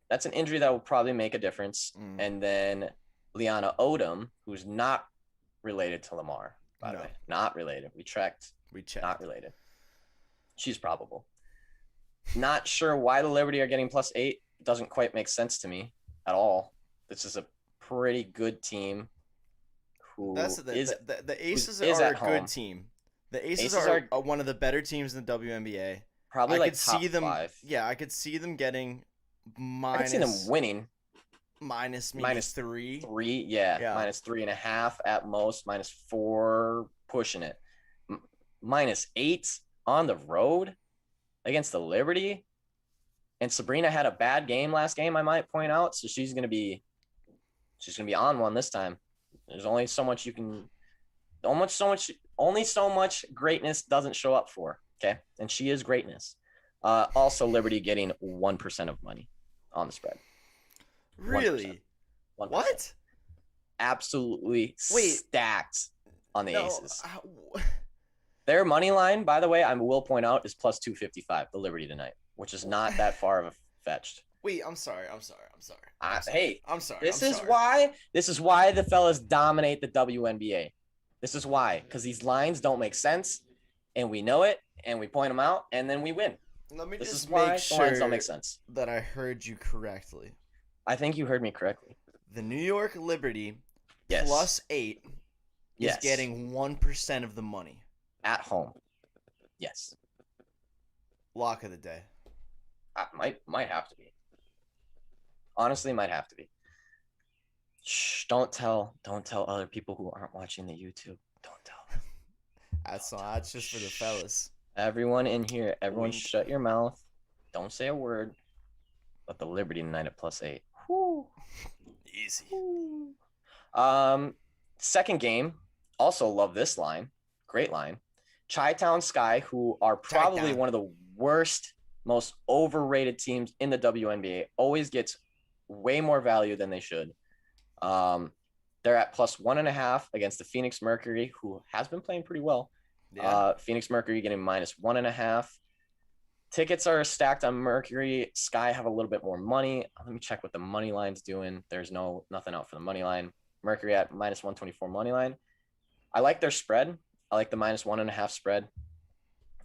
that's an injury that will probably make a difference. And then Liana Odom, who's not related to Lamar, by the way. Not related. We checked. Not related. She's probable. Not sure why the Liberty are getting +8. Doesn't quite make sense to me at all. This is a pretty good team. The Aces are a good team. The Aces are one of the better teams in the WNBA. Probably like top 5. Yeah, I could see them getting minus. I could see them winning. Minus 3. 3, yeah. -3.5 at most. -4 pushing it. -8 on the road against the Liberty. And Sabrina had a bad game last game, I might point out. So she's gonna be on one this time. There's only so much you can, only so much greatness doesn't show up for. Okay, and she is greatness. Also, Liberty getting 1% of money on the spread. Really? 1%. What? Absolutely stacked on the Aces. Their money line, by the way, I will point out, is +255. The Liberty tonight, which is not that far of a fetched. Wait, I'm sorry. Hey, I'm sorry. This is why the fellas dominate the WNBA. This is why, because these lines don't make sense, and we know it, and we point them out, and then we win. Let me this just is why make the lines sure don't make sense. that I heard you correctly. I think you heard me correctly. The New York Liberty Yes. +8 is getting 1% of the money at home. Yes. Lock of the day. Might have to be. Honestly, might have to be. Shh! Don't tell other people who aren't watching the YouTube. Don't tell them. That's just for the fellas. Everyone in here, shut your mouth. Don't say a word. But the Liberty tonight at +8. Whew. Easy. Whew. Second game. Also love this line. Great line. Chi-Town Sky, who are probably one of the worst, most overrated teams in the WNBA, always gets way more value than they should. They're at +1.5 against the Phoenix Mercury, who has been playing pretty well. Yeah. Phoenix Mercury getting -1.5. Tickets are stacked on Mercury. Sky have a little bit more money. Let me check what the money line's doing. There's nothing out for the money line. Mercury at -124 money line. I like their spread. I like the -1.5 spread.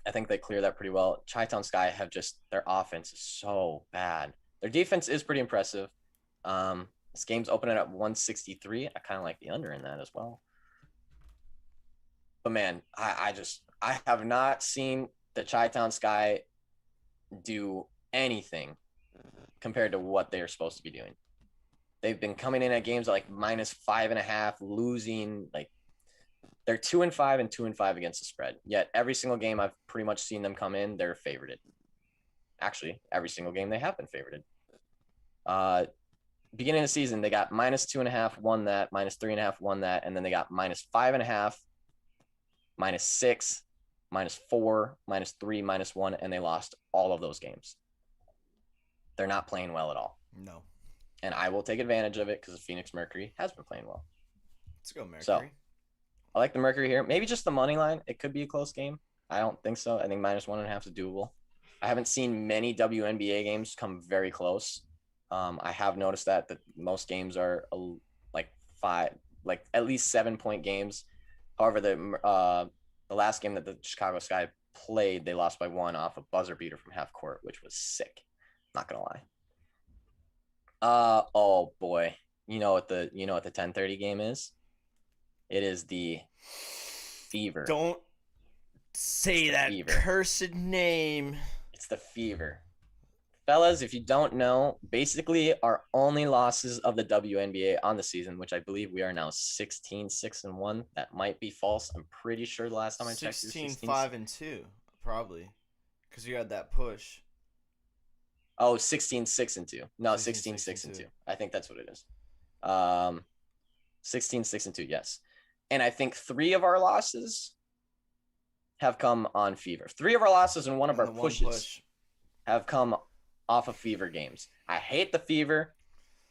I think they clear that pretty well. Chi-Town Sky have their offense is so bad. Their defense is pretty impressive. This game's opening at 163. I kind of like the under in that as well. But man, I have not seen the Chi-Town Sky do anything compared to what they're supposed to be doing. They've been coming in at games at like -5.5, losing. Like they're 2-5 and 2-5 against the spread. Yet every single game I've pretty much seen them come in, they're favorited. Actually, every single game they have been favorited. Beginning of the season, they got -2.5, won that, -3.5, won that, and then they got -5.5, -6, -4, -3, -1, and they lost all of those games. They're not playing well at all. No. And I will take advantage of it because the Phoenix Mercury has been playing well. Let's go, Mercury. So, I like the Mercury here. Maybe just the money line. It could be a close game. I don't think so. I think -1.5 is doable. I haven't seen many WNBA games come very close. I have noticed that most games are like at least 7-point games. However, the last game that the Chicago Sky played, they lost by 1 off a buzzer beater from half court, which was sick. Not gonna lie. Oh boy, you know what the 10:30 game is? It is the Fever. Don't say that Fever. cursed name. It's the Fever. Fellas, if you don't know, basically our only losses of the WNBA on the season, which I believe we are now 16-6-1. That might be false. I'm pretty sure the last time I checked, 16-5-2, probably, because you had that push. Oh, 16-6-2. No, 16-6-2. I think that's what it is. 16-6-2, yes. And I think 3 of our losses have come on Fever. 3 of our losses and one of our pushes have come off of Fever games. I hate the Fever.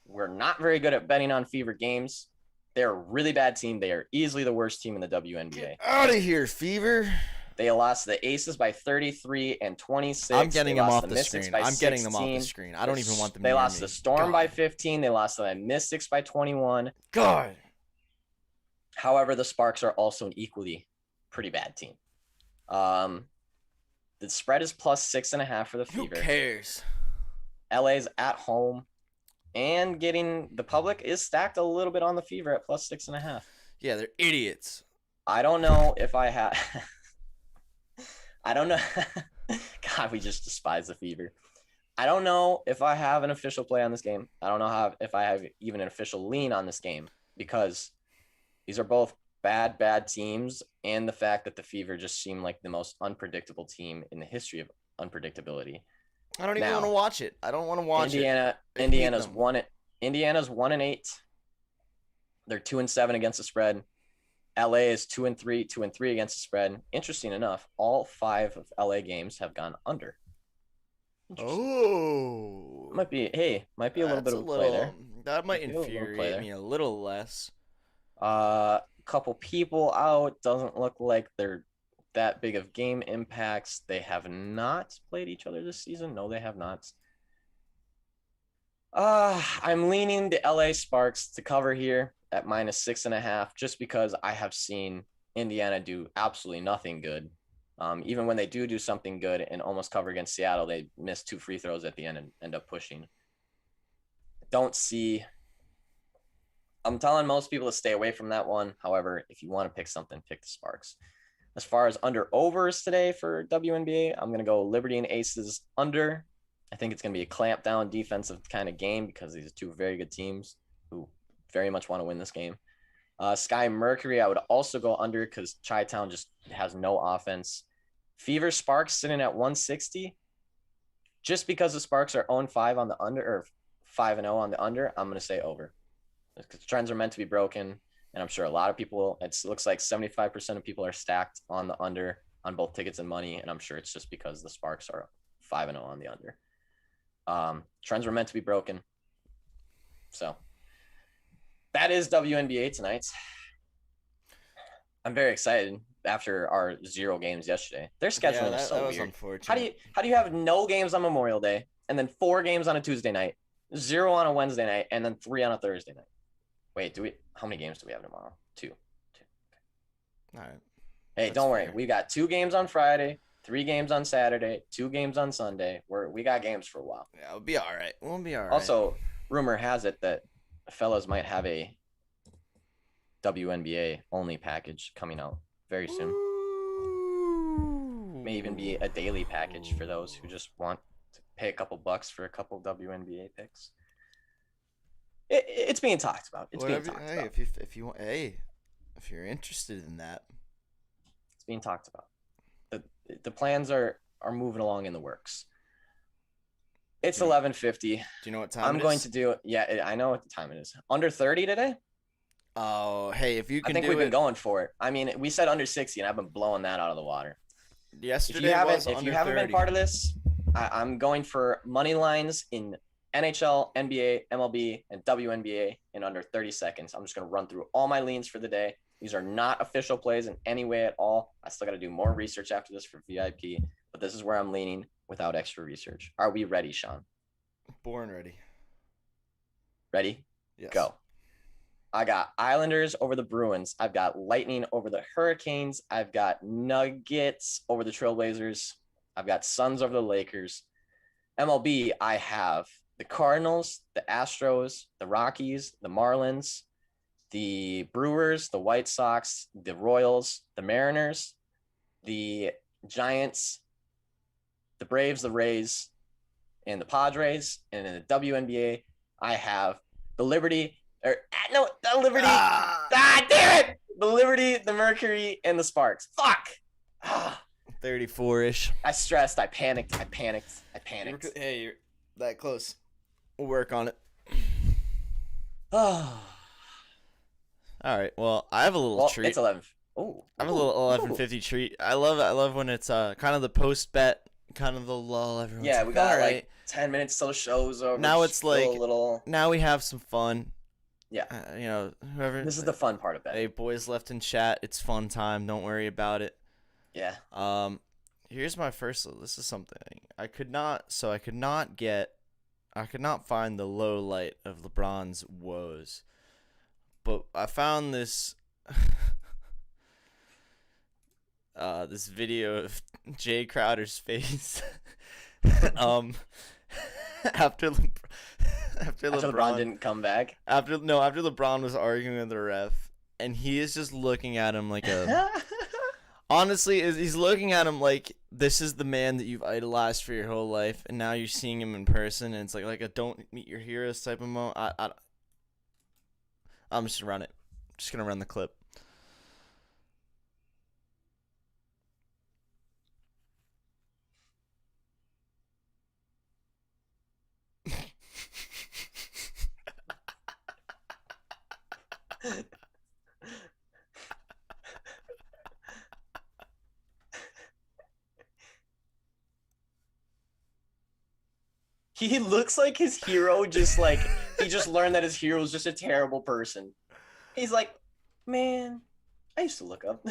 We're not very good at betting on Fever games. They're a really bad team. They are easily the worst team in the WNBA. Get out of here, Fever. They lost the Aces by 33 and 26. I'm getting them off the Mystics screen. by I'm getting 16. them off the screen. I don't even want them. They lost me. the Storm God. by 15. They lost the Mystics by 21. God. However, the Sparks are also an equally pretty bad team. The spread is +6.5 for the Fever. Who cares? LA's at home, and the public is stacked a little bit on the Fever at +6.5. Yeah, they're idiots. I don't know if I have. I don't know. God, we just despise the Fever. I don't know if I have an official play on this game. I don't know if I have even an official lean on this game, because these are both bad teams, and the fact that the Fever just seem like the most unpredictable team in the history of unpredictability. I don't even want to watch it. I don't want to watch it. Indiana's 1-8. They're 2-7 against the spread. LA is 2-3 against the spread. Interesting enough, all 5 of LA games have gone under. Oh, might be a little bit of a play there. That might infuriate me a little less. Couple people out. Doesn't look like they're that big of game impacts. They have not played each other this season. No, they have not. I'm leaning the LA Sparks to cover here at -6.5, just because I have seen Indiana do absolutely nothing good. Even when they do something good and almost cover against Seattle, they miss 2 free throws at the end and end up pushing. I'm telling most people to stay away from that one. However, if you want to pick something, pick the Sparks. As far as under-overs today for WNBA, I'm going to go Liberty and Aces under. I think it's going to be a clamp down defensive kind of game, because these are 2 very good teams who very much want to win this game. Sky Mercury, I would also go under, because Chi-Town just has no offense. Fever Sparks sitting at 160. Just because the Sparks are 0-5 on the under, or 5-0 on the under, I'm going to say over. Because trends are meant to be broken, and I'm sure a lot of people, it looks like 75% of people are stacked on the under on both tickets and money, and I'm sure it's just because the Sparks are 5-0 on the under. Trends were meant to be broken. So that is WNBA tonight. I'm very excited after our 0 games yesterday. Their scheduling is so weird. Unfortunate. How do you have no games on Memorial Day, and then 4 games on a Tuesday night, 0 on a Wednesday night, and then 3 on a Thursday night? Wait, how many games do we have tomorrow? 2. Okay. All right. Hey, don't worry. We got 2 games on Friday, 3 games on Saturday, 2 games on Sunday. We got games for a while. Yeah, we'll be all right. We'll be all right. Also, rumor has it that fellas might have a WNBA only package coming out very soon. Ooh. May even be a daily package for those who just want to pay a couple bucks for a couple WNBA picks. It's being talked about. It's being talked about. If you're interested in that, it's being talked about. The plans are moving along in the works. It's 11:50. Do you know what time I'm going to do it? Yeah, I know what the time it is. Under 30 today? Oh, hey, if you can I think we've been going for it. I mean, we said under 60, and I've been blowing that out of the water. Yesterday if you haven't been part of this, I'm going for money lines in NHL, NBA, MLB, and WNBA in under 30 seconds. I'm just going to run through all my leans for the day. These are not official plays in any way at all. I still got to do more research after this for VIP, but this is where I'm leaning without extra research. Are we ready, Sean? Born ready. Ready? Yes. Go. I got Islanders over the Bruins. I've got Lightning over the Hurricanes. I've got Nuggets over the Trailblazers. I've got Suns over the Lakers. MLB, I have the Cardinals, the Astros, the Rockies, the Marlins, the Brewers, the White Sox, the Royals, the Mariners, the Giants, the Braves, the Rays, and the Padres. And in the WNBA, I have the Liberty, the Liberty. Damn it! The Liberty, the Mercury, and the Sparks. Fuck. 34-ish. I stressed. I panicked. Hey, you're that close. We'll work on it. Oh. All right. Well, I have a little treat. It's 11. Oh. I have a little 11:50 treat. I love when it's kind of the post bet, kind of the lull. Everyone's Yeah, like, we got all right. like 10 minutes till the show's over. Now Just it's feel like a little. now we have some fun. Yeah. Whoever. This is the fun part of it. Hey, boys left in chat. It's fun time. Don't worry about it. Yeah. Here's my first. This is something I could not find the low light of LeBron's woes, but I found this. This video of Jay Crowder's face. After LeBron didn't come back. After LeBron was arguing with the ref, and he is just looking at him like a. Honestly, he's looking at him like this is the man that you've idolized for your whole life, and now you're seeing him in person, and it's like a don't meet your heroes type of moment. I'm just gonna run it. Just gonna run the clip. He looks like his hero he just learned that his hero is just a terrible person. He's like, man, I used to look up.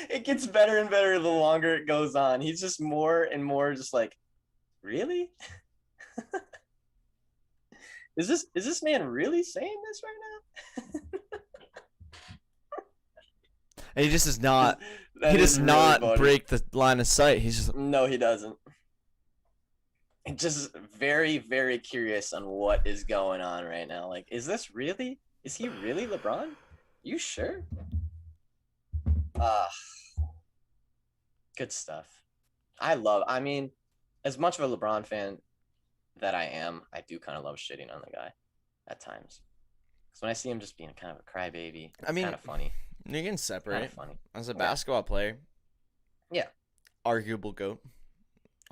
It gets better and better the longer it goes on. He's just more and more just like, really? Is this man really saying this right now? And he just does not. He is does really not funny. break the line of sight. He's just. No, he doesn't. Just very, very curious on what is going on right now. Like, is he really LeBron? You sure? Good stuff. I mean, as much of a LeBron fan that I am, I do kind of love shitting on the guy at times. Because when I see him just being kind of a crybaby, it's kind of funny. You can separate. Funny. As a basketball player. Yeah. Arguable GOAT.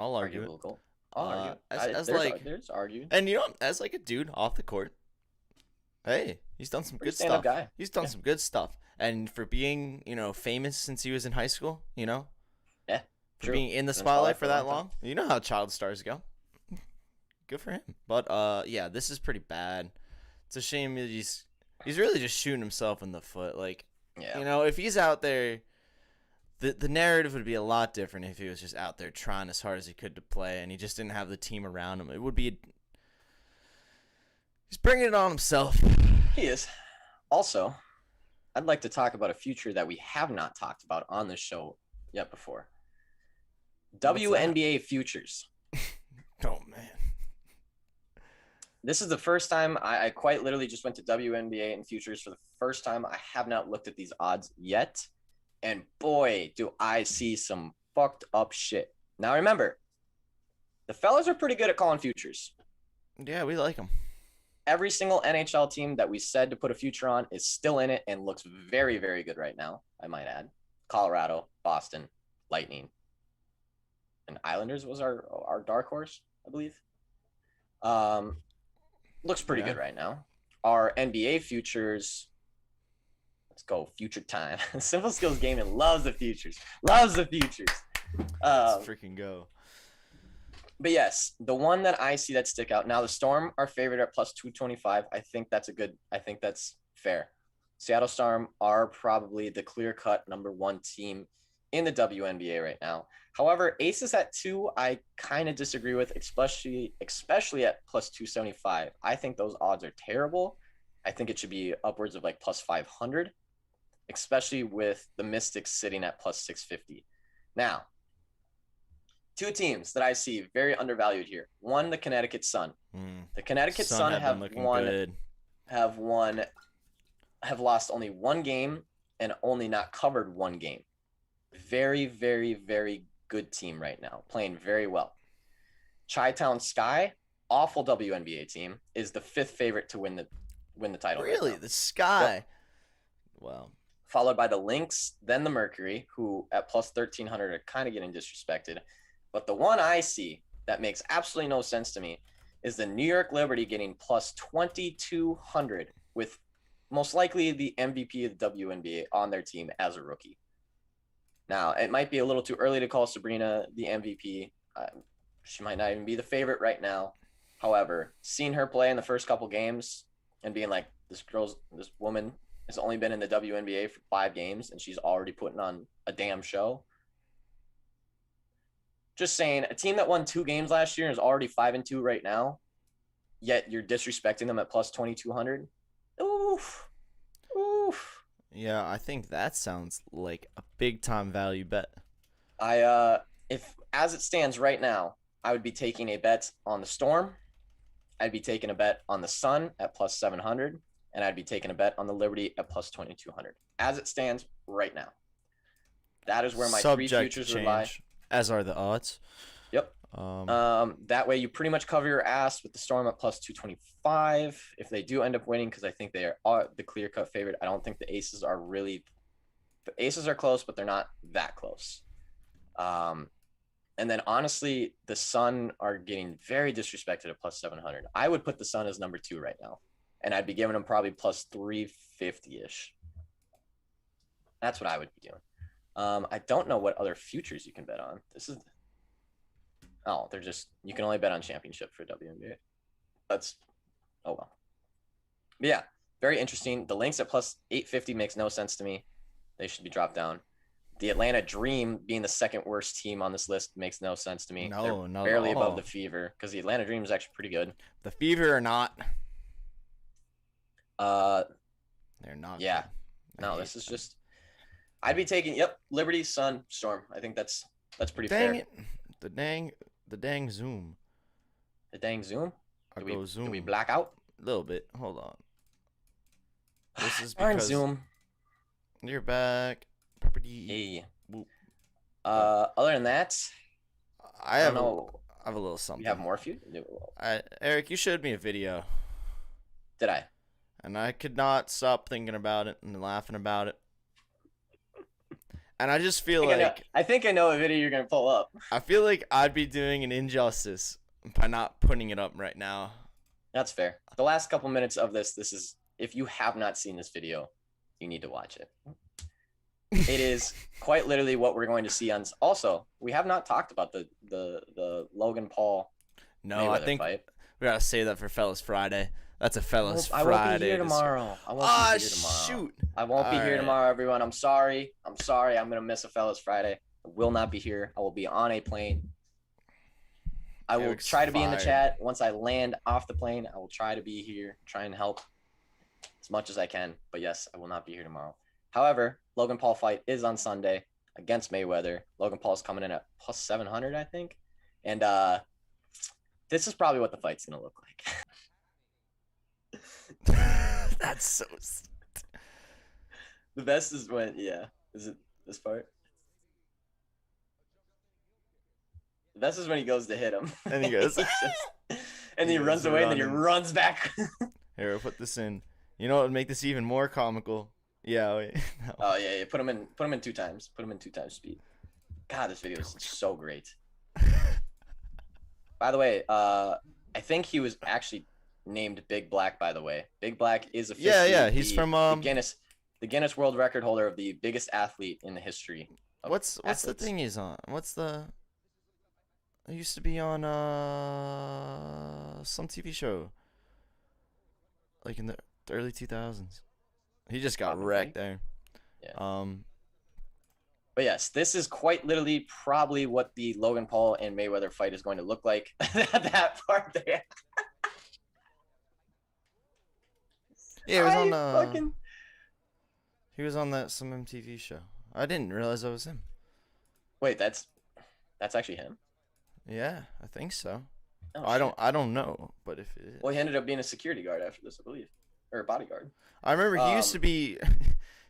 I'll argue Arguable it. goal. I'll argue. There's argued. And as like a dude off the court, hey, he's done some good stand-up stuff. guy. He's done some good stuff. And for being, famous since he was in high school, Yeah. For being in the spotlight for that long, you know how child stars go. Good for him. But yeah, this is pretty bad. It's a shame that he's really just shooting himself in the foot. Like, yeah. If he's out there, the narrative would be a lot different if he was just out there trying as hard as he could to play and he just didn't have the team around him. It would be he's bringing it on himself. He is. Also, I'd like to talk about a future that we have not talked about on this show yet before. WNBA futures. Oh, man. This is the first time I quite literally just went to WNBA and futures for the first time. I have not looked at these odds yet. And boy, do I see some fucked up shit. Now remember, the fellas are pretty good at calling futures. Yeah, we like him. Every single NHL team that we said to put a future on is still in it and looks very, very good right now, I might add. Colorado, Boston, Lightning, and Islanders was our dark horse, I believe. Looks pretty good right now. Our NBA futures, let's go future time. Simple Skills Gaming loves the futures. Let's freaking go. But yes, the one that I see that stick out now, the Storm are favored at plus 225. I think that's fair. Seattle Storm are probably the clear-cut number 1 team in the WNBA right now. However, Aces at 2, I kind of disagree with, especially at plus 275. I think those odds are terrible. I think it should be upwards of like plus 500, especially with the Mystics sitting at plus 650. Now, 2 teams that I see very undervalued here. One, the Connecticut Sun. The Connecticut Sun have lost only 1 game and only not covered 1 game. Very, very, very good team right now, playing very well. Chi-Town Sky, awful WNBA team, is the 5th favorite to win the title. Really, right now. the Sky. Yep. Wow. Followed by the Lynx, then the Mercury, who at plus 1,300 are kind of getting disrespected. But the one I see that makes absolutely no sense to me is the New York Liberty getting plus 2,200 with most likely the MVP of the WNBA on their team as a rookie. Now, it might be a little too early to call Sabrina the MVP. She might not even be the favorite right now. However, seeing her play in the first couple games and being like, this woman has only been in the WNBA for 5 games and she's already putting on a damn show. Just saying, a team that won 2 games last year and is already 5-2 right now, yet you're disrespecting them at plus 2,200. Oof. Yeah, I think that sounds like a big time value bet. If as it stands right now, I would be taking a bet on the Storm. I'd be taking a bet on the Sun at plus 700, and I'd be taking a bet on the Liberty at plus 2,200. As it stands right now, that is where my Subject 3 futures would lie. As are the odds. Yep. That way you pretty much cover your ass with the Storm at plus 225. If they do end up winning, because I think they are the clear-cut favorite, I don't think the Aces are really – the Aces are close, but they're not that close. And then, honestly, the Sun are getting very disrespected at plus 700. I would put the Sun as number 2 right now, and I'd be giving them probably plus 350-ish. That's what I would be doing. I don't know what other futures you can bet on. They're just, you can only bet on championship for WNBA. That's, oh well. But yeah, very interesting. The Lynx at plus 850 makes no sense to me. They should be dropped down. The Atlanta Dream being the 2nd worst team on this list makes no sense to me. No, They're barely above the Fever, because the Atlanta Dream is actually pretty good. The Fever are not. They're not. Yeah. No, this is just, I'd be taking, Liberty, Sun, Storm. I think that's pretty fair. Dang it. The dang Zoom. The dang Zoom? Zoom. Do we black out? A little bit. Hold on. This is Darn because Zoom. You're back. Property. Hey. Other than that, I have a little something. You have more for you? Eric, you showed me a video. Did I? And I could not stop thinking about it and laughing about it. And I just feel I think I know a video you're going to pull up. I feel like I'd be doing an injustice by not putting it up right now. That's fair. The last couple minutes of this is, if you have not seen this video, you need to watch it. It is quite literally what we're going to see on. Also, we have not talked about the Logan Paul Mayweather I think fight. We gotta save that for Fellas Friday. That's a Fellas Friday. I won't be here tomorrow. Shoot. I won't be here tomorrow, everyone. I'm sorry. I'm going to miss a Fellas Friday. I will not be here. I will be on a plane. I will try to be in the chat. Once I land off the plane, I will try to be here, try and help as much as I can. But yes, I will not be here tomorrow. However, Logan Paul fight is on Sunday against Mayweather. Logan Paul's coming in at plus 700, I think. And this is probably what the fight's going to look like. That's so the best is when, is it this part? The best is when he goes to hit him. And he goes. And he runs away, and then he runs back. Here, we'll put this in. You know what would make this even more comical? Yeah, wait. No. Oh, yeah. Put him in 2 times. Put him in 2 times speed. God, this video is so great. By the way, I think he was actually named Big Black, by the way. Big Black is officially he's from the Guinness World Record holder of the biggest athlete in the history. What's the thing he's on? It used to be on some TV show, like in the early 2000s. He just got Fucking wrecked there. Yeah. But yes, this is quite literally probably what the Logan Paul and Mayweather fight is going to look like. That part there. Yeah, he was on Fucking... he was on that some MTV show. I didn't realize that was him. Wait, that's actually him? Yeah, I think so. Oh, I shit. don't know, but if it is. Well, he ended up being a security guard after this, I believe. Or a bodyguard. I remember he used to be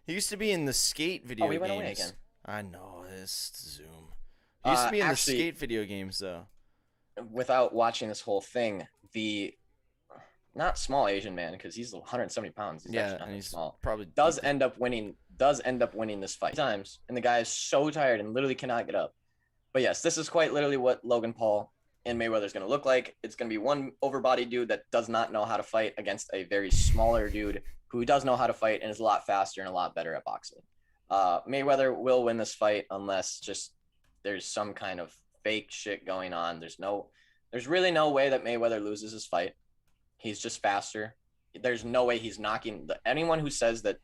he used to be in the skate video he games. went away again. I know, this Zoom. He used to be in Actually, the skate video games though. Without watching this whole thing, the not small Asian man, because he's 170 pounds. He's actually not and he's small. probably Does end up winning this fight times, and the guy is so tired and literally cannot get up. But yes, this is quite literally what Logan Paul and Mayweather is going to look like. It's going to be one overbody dude that does not know how to fight against a very smaller dude who does know how to fight and is a lot faster and a lot better at boxing. Mayweather will win this fight unless just there's some kind of fake shit going on. There's really no way that Mayweather loses this fight. He's just faster. There's no way he's knocking anyone who says that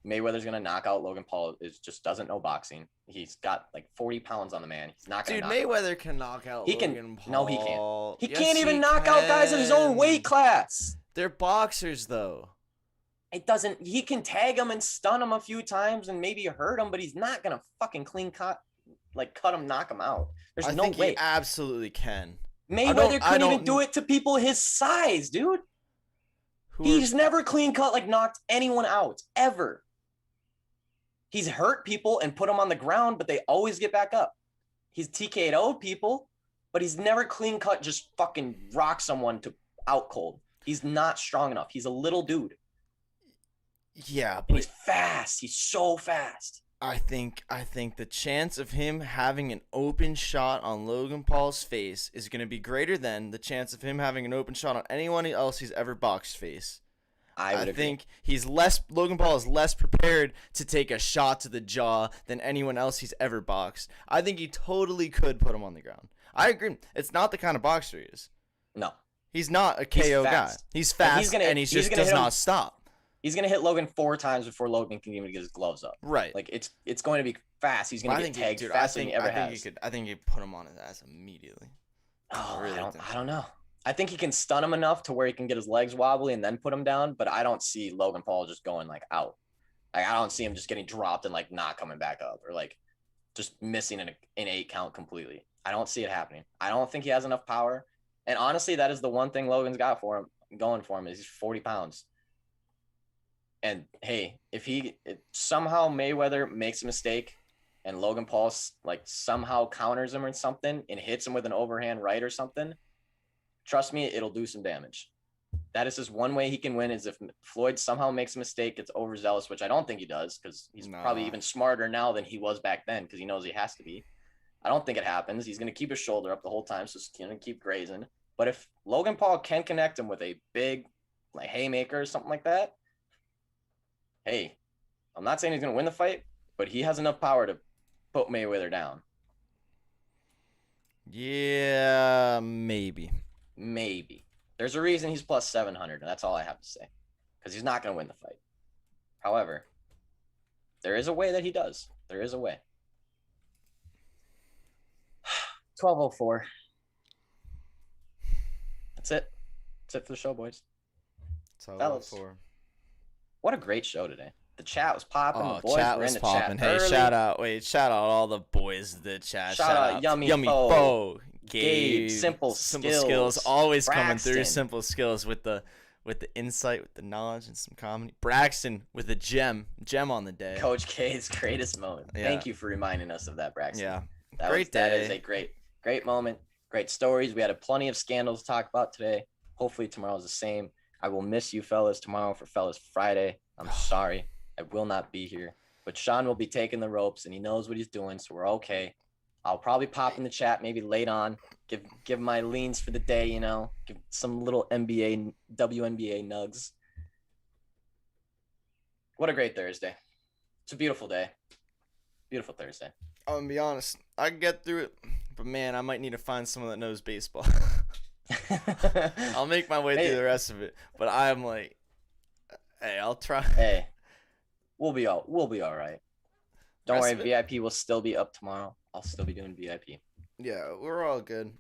Mayweather's going to knock out Logan Paul just doesn't know boxing. He's got like 40 pounds on the man. He's not going to knock him out. Mayweather can knock out Logan Paul. No, he can't. He Yes, can't even he knock out guys in his own weight class. They're boxers though. It doesn't. He can tag him and stun him a few times and maybe hurt him, but he's not going to fucking cut him, knock him out. There's no way. He absolutely can. Mayweather couldn't even do it to people his size, dude. He's never clean cut knocked anyone out ever. He's hurt people and put them on the ground, but they always get back up. He's TKO'd people, but he's never clean cut just fucking rock someone to out cold. He's not strong enough. He's a little dude. Yeah, but and he's fast. He's so fast. I think the chance of him having an open shot on Logan Paul's face is going to be greater than the chance of him having an open shot on anyone else he's ever boxed face. I think Logan Paul is less prepared to take a shot to the jaw than anyone else he's ever boxed. I think he totally could put him on the ground. I agree. It's not the kind of boxer he is. No. He's not a KO guy. He's fast and he just does not stop. He's going to hit Logan 4 times before Logan can even get his gloves up. Right. It's going to be fast. He's going to get tagged faster than he ever has. I think he could put him on his ass immediately. Oh, I don't know. I think he can stun him enough to where he can get his legs wobbly and then put him down, but I don't see Logan Paul just going out. I don't see him just getting dropped and not coming back up or just missing an 8 count completely. I don't see it happening. I don't think he has enough power. And honestly, that is the one thing Logan's got going for him is he's 40 pounds. And hey, if somehow Mayweather makes a mistake and Logan Paul somehow counters him or something and hits him with an overhand right or something, trust me, it'll do some damage. That is just one way he can win is if Floyd somehow makes a mistake, gets overzealous, which I don't think he does because he's probably even smarter now than he was back then because he knows he has to be. I don't think it happens. He's going to keep his shoulder up the whole time, so he's going to keep grazing. But if Logan Paul can connect him with a big haymaker or something like that, hey, I'm not saying he's going to win the fight, but he has enough power to put Mayweather down. Yeah, maybe. Maybe. There's a reason he's plus 700, and that's all I have to say. Because he's not going to win the fight. However, there is a way that he does. There is a way. 12:04. That's it. That's it for the show, boys. Fellas. What a great show today. The chat was popping. Oh, the boys chat were was in the popping. chat Hey, early. shout out all the boys in the chat. Shout out Yummy Foe, Gabe, Simple Skills, always coming through. Braxton. Simple Skills with the insight, with the knowledge, and some comedy. Braxton with a gem on the day. Coach K's greatest moment. Yeah. Thank you for reminding us of that, Braxton. Yeah, That is a great moment. Great stories. We had plenty of scandals to talk about today. Hopefully tomorrow's the same. I will miss you fellas tomorrow for Fellas Friday. I'm sorry. I will not be here. But Sean will be taking the ropes, and he knows what he's doing, so we're okay. I'll probably pop in the chat maybe late on, give my leans for the day, give some little WNBA nugs. What a great Thursday. It's a beautiful day. Beautiful Thursday. I'm gonna be honest. I can get through it, but man, I might need to find someone that knows baseball. I'll make my way through the rest of it, but I'm hey, I'll try. Hey, We'll be all right. Don't Rest worry, of it? VIP will still be up tomorrow. I'll still be doing VIP. Yeah, we're all good.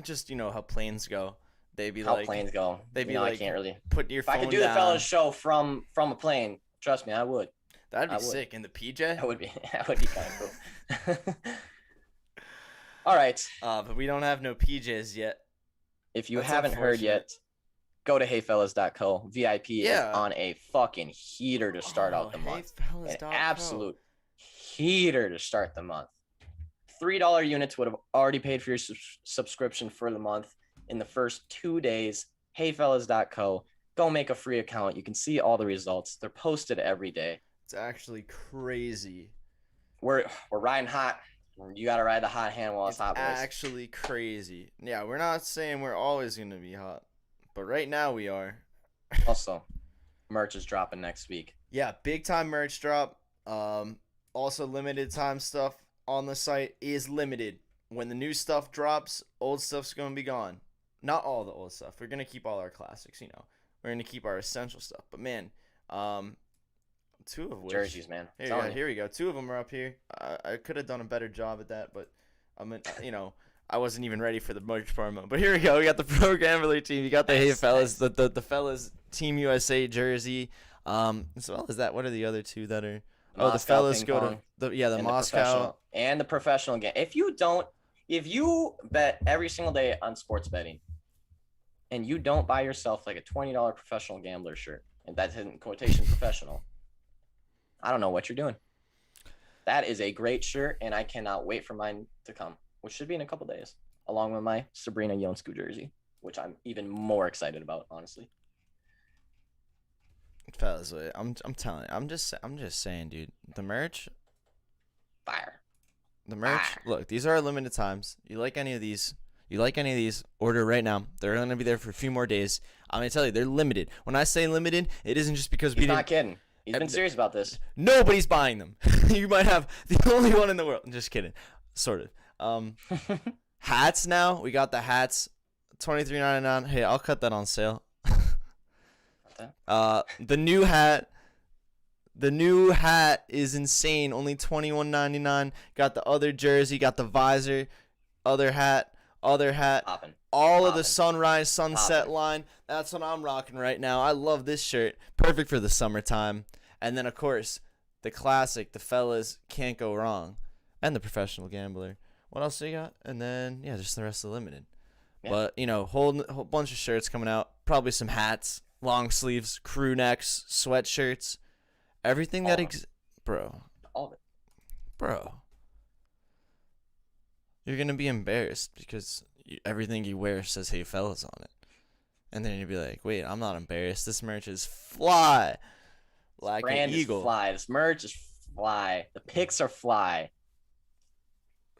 Just how planes go. They be How like, planes go. they You be know, I like, can't really. put your If I phone could do the down. fellas show from a plane, trust me, I would. That'd be I would. sick. In the PJ. That would be kind of cool. All right. But we don't have no PJs yet. If you That's haven't heard unfortunate. yet, go to heyfellas.co. VIP is Yeah. on a fucking heater to start out the month. An absolute heater to start the month. $3 units would have already paid for your subscription for the month in the first 2 days. Heyfellas.co. Go make a free account. You can see all the results. They're posted every day. It's actually crazy. We're riding hot. You got to ride the hot hand while it's hot, boys. Actually crazy. Yeah, we're not saying we're always going to be hot, but right now we are. Also, merch is dropping next week. Yeah, big time merch drop. Also limited time stuff on the site is limited. When the new stuff drops, old stuff's going to be gone. Not all the old stuff. We're going to keep all our classics, We're going to keep our essential stuff. But man, two of which Jerseys, man. Here we go. Two of them are up here. I could have done a better job at that, but I wasn't even ready for the merch promo. But here we go. We got the Pro Gambler team. You got the Hey Fellas, the fellas Team USA jersey. As well as that, what are the other two that are? Oh, the fellas go to the Moscow and the professional game. If you bet every single day on sports betting, and you don't buy yourself like a $20 professional gambler shirt, and that's in quotation professional, I don't know what you're doing. That is a great shirt, and I cannot wait for mine to come, which should be in a couple days, along with my Sabrina Jonsku jersey, which I'm even more excited about, honestly. Fellas, I'm telling you, I'm just saying, dude. The merch, fire. The merch. Fire. Look, these are limited times. You like any of these? Order right now. They're gonna be there for a few more days. I'm gonna tell you, they're limited. When I say limited, it isn't just because He's not kidding. He's been serious about this. Nobody's buying them. You might have the only one in the world. I'm just kidding. Sort of. Hats now. We got the hats. $23.99. Hey, I'll cut that on sale. The new hat. The new hat is insane. Only $21.99. Got the other jersey. Got the visor. Other hat. Poppin'. All of the sunrise, sunset line. That's what I'm rocking right now. I love this shirt. Perfect for the summertime. And then, of course, the classic, the fellas, can't go wrong. And the professional gambler. What else do you got? And then, yeah, just the rest of the limited. Yeah. But, whole bunch of shirts coming out. Probably some hats, long sleeves, crew necks, sweatshirts. Everything that bro. All of it. Bro. You're going to be embarrassed because everything you wear says Hey Fellas on it. And then you'll be like, wait, I'm not embarrassed. This merch is fly. Like brand an eagle. Is fly. This merch is fly. The pics are fly.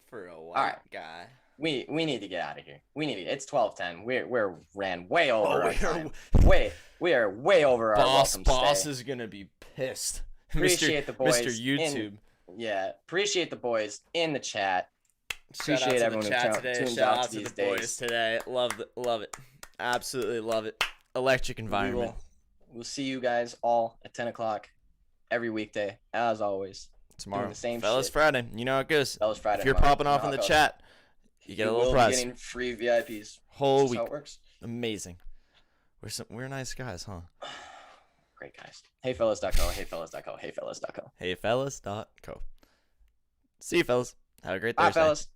For a white guy. We need to get out of here. It's 12:10. We're ran way over our time. We are way over our welcome boss stay. Is gonna be pissed. Appreciate the boys. Mr. YouTube. Appreciate the boys in the chat. Appreciate everyone who tunes out to these days. Boys today. Love it. Absolutely love it. Electric environment. We'll see you guys all at 10 o'clock every weekday, as always. Tomorrow. The same Fellas shit. Friday. You know how it goes. Fellas Friday. If you're popping off in the chat, you get a little prize. Getting free VIPs. Whole week. How it works. Amazing. We're nice guys, huh? Great guys. Heyfellas.co. Heyfellas.co. Heyfellas.co. Heyfellas.co. See you, fellas. Have a great Bye, Thursday. fellas.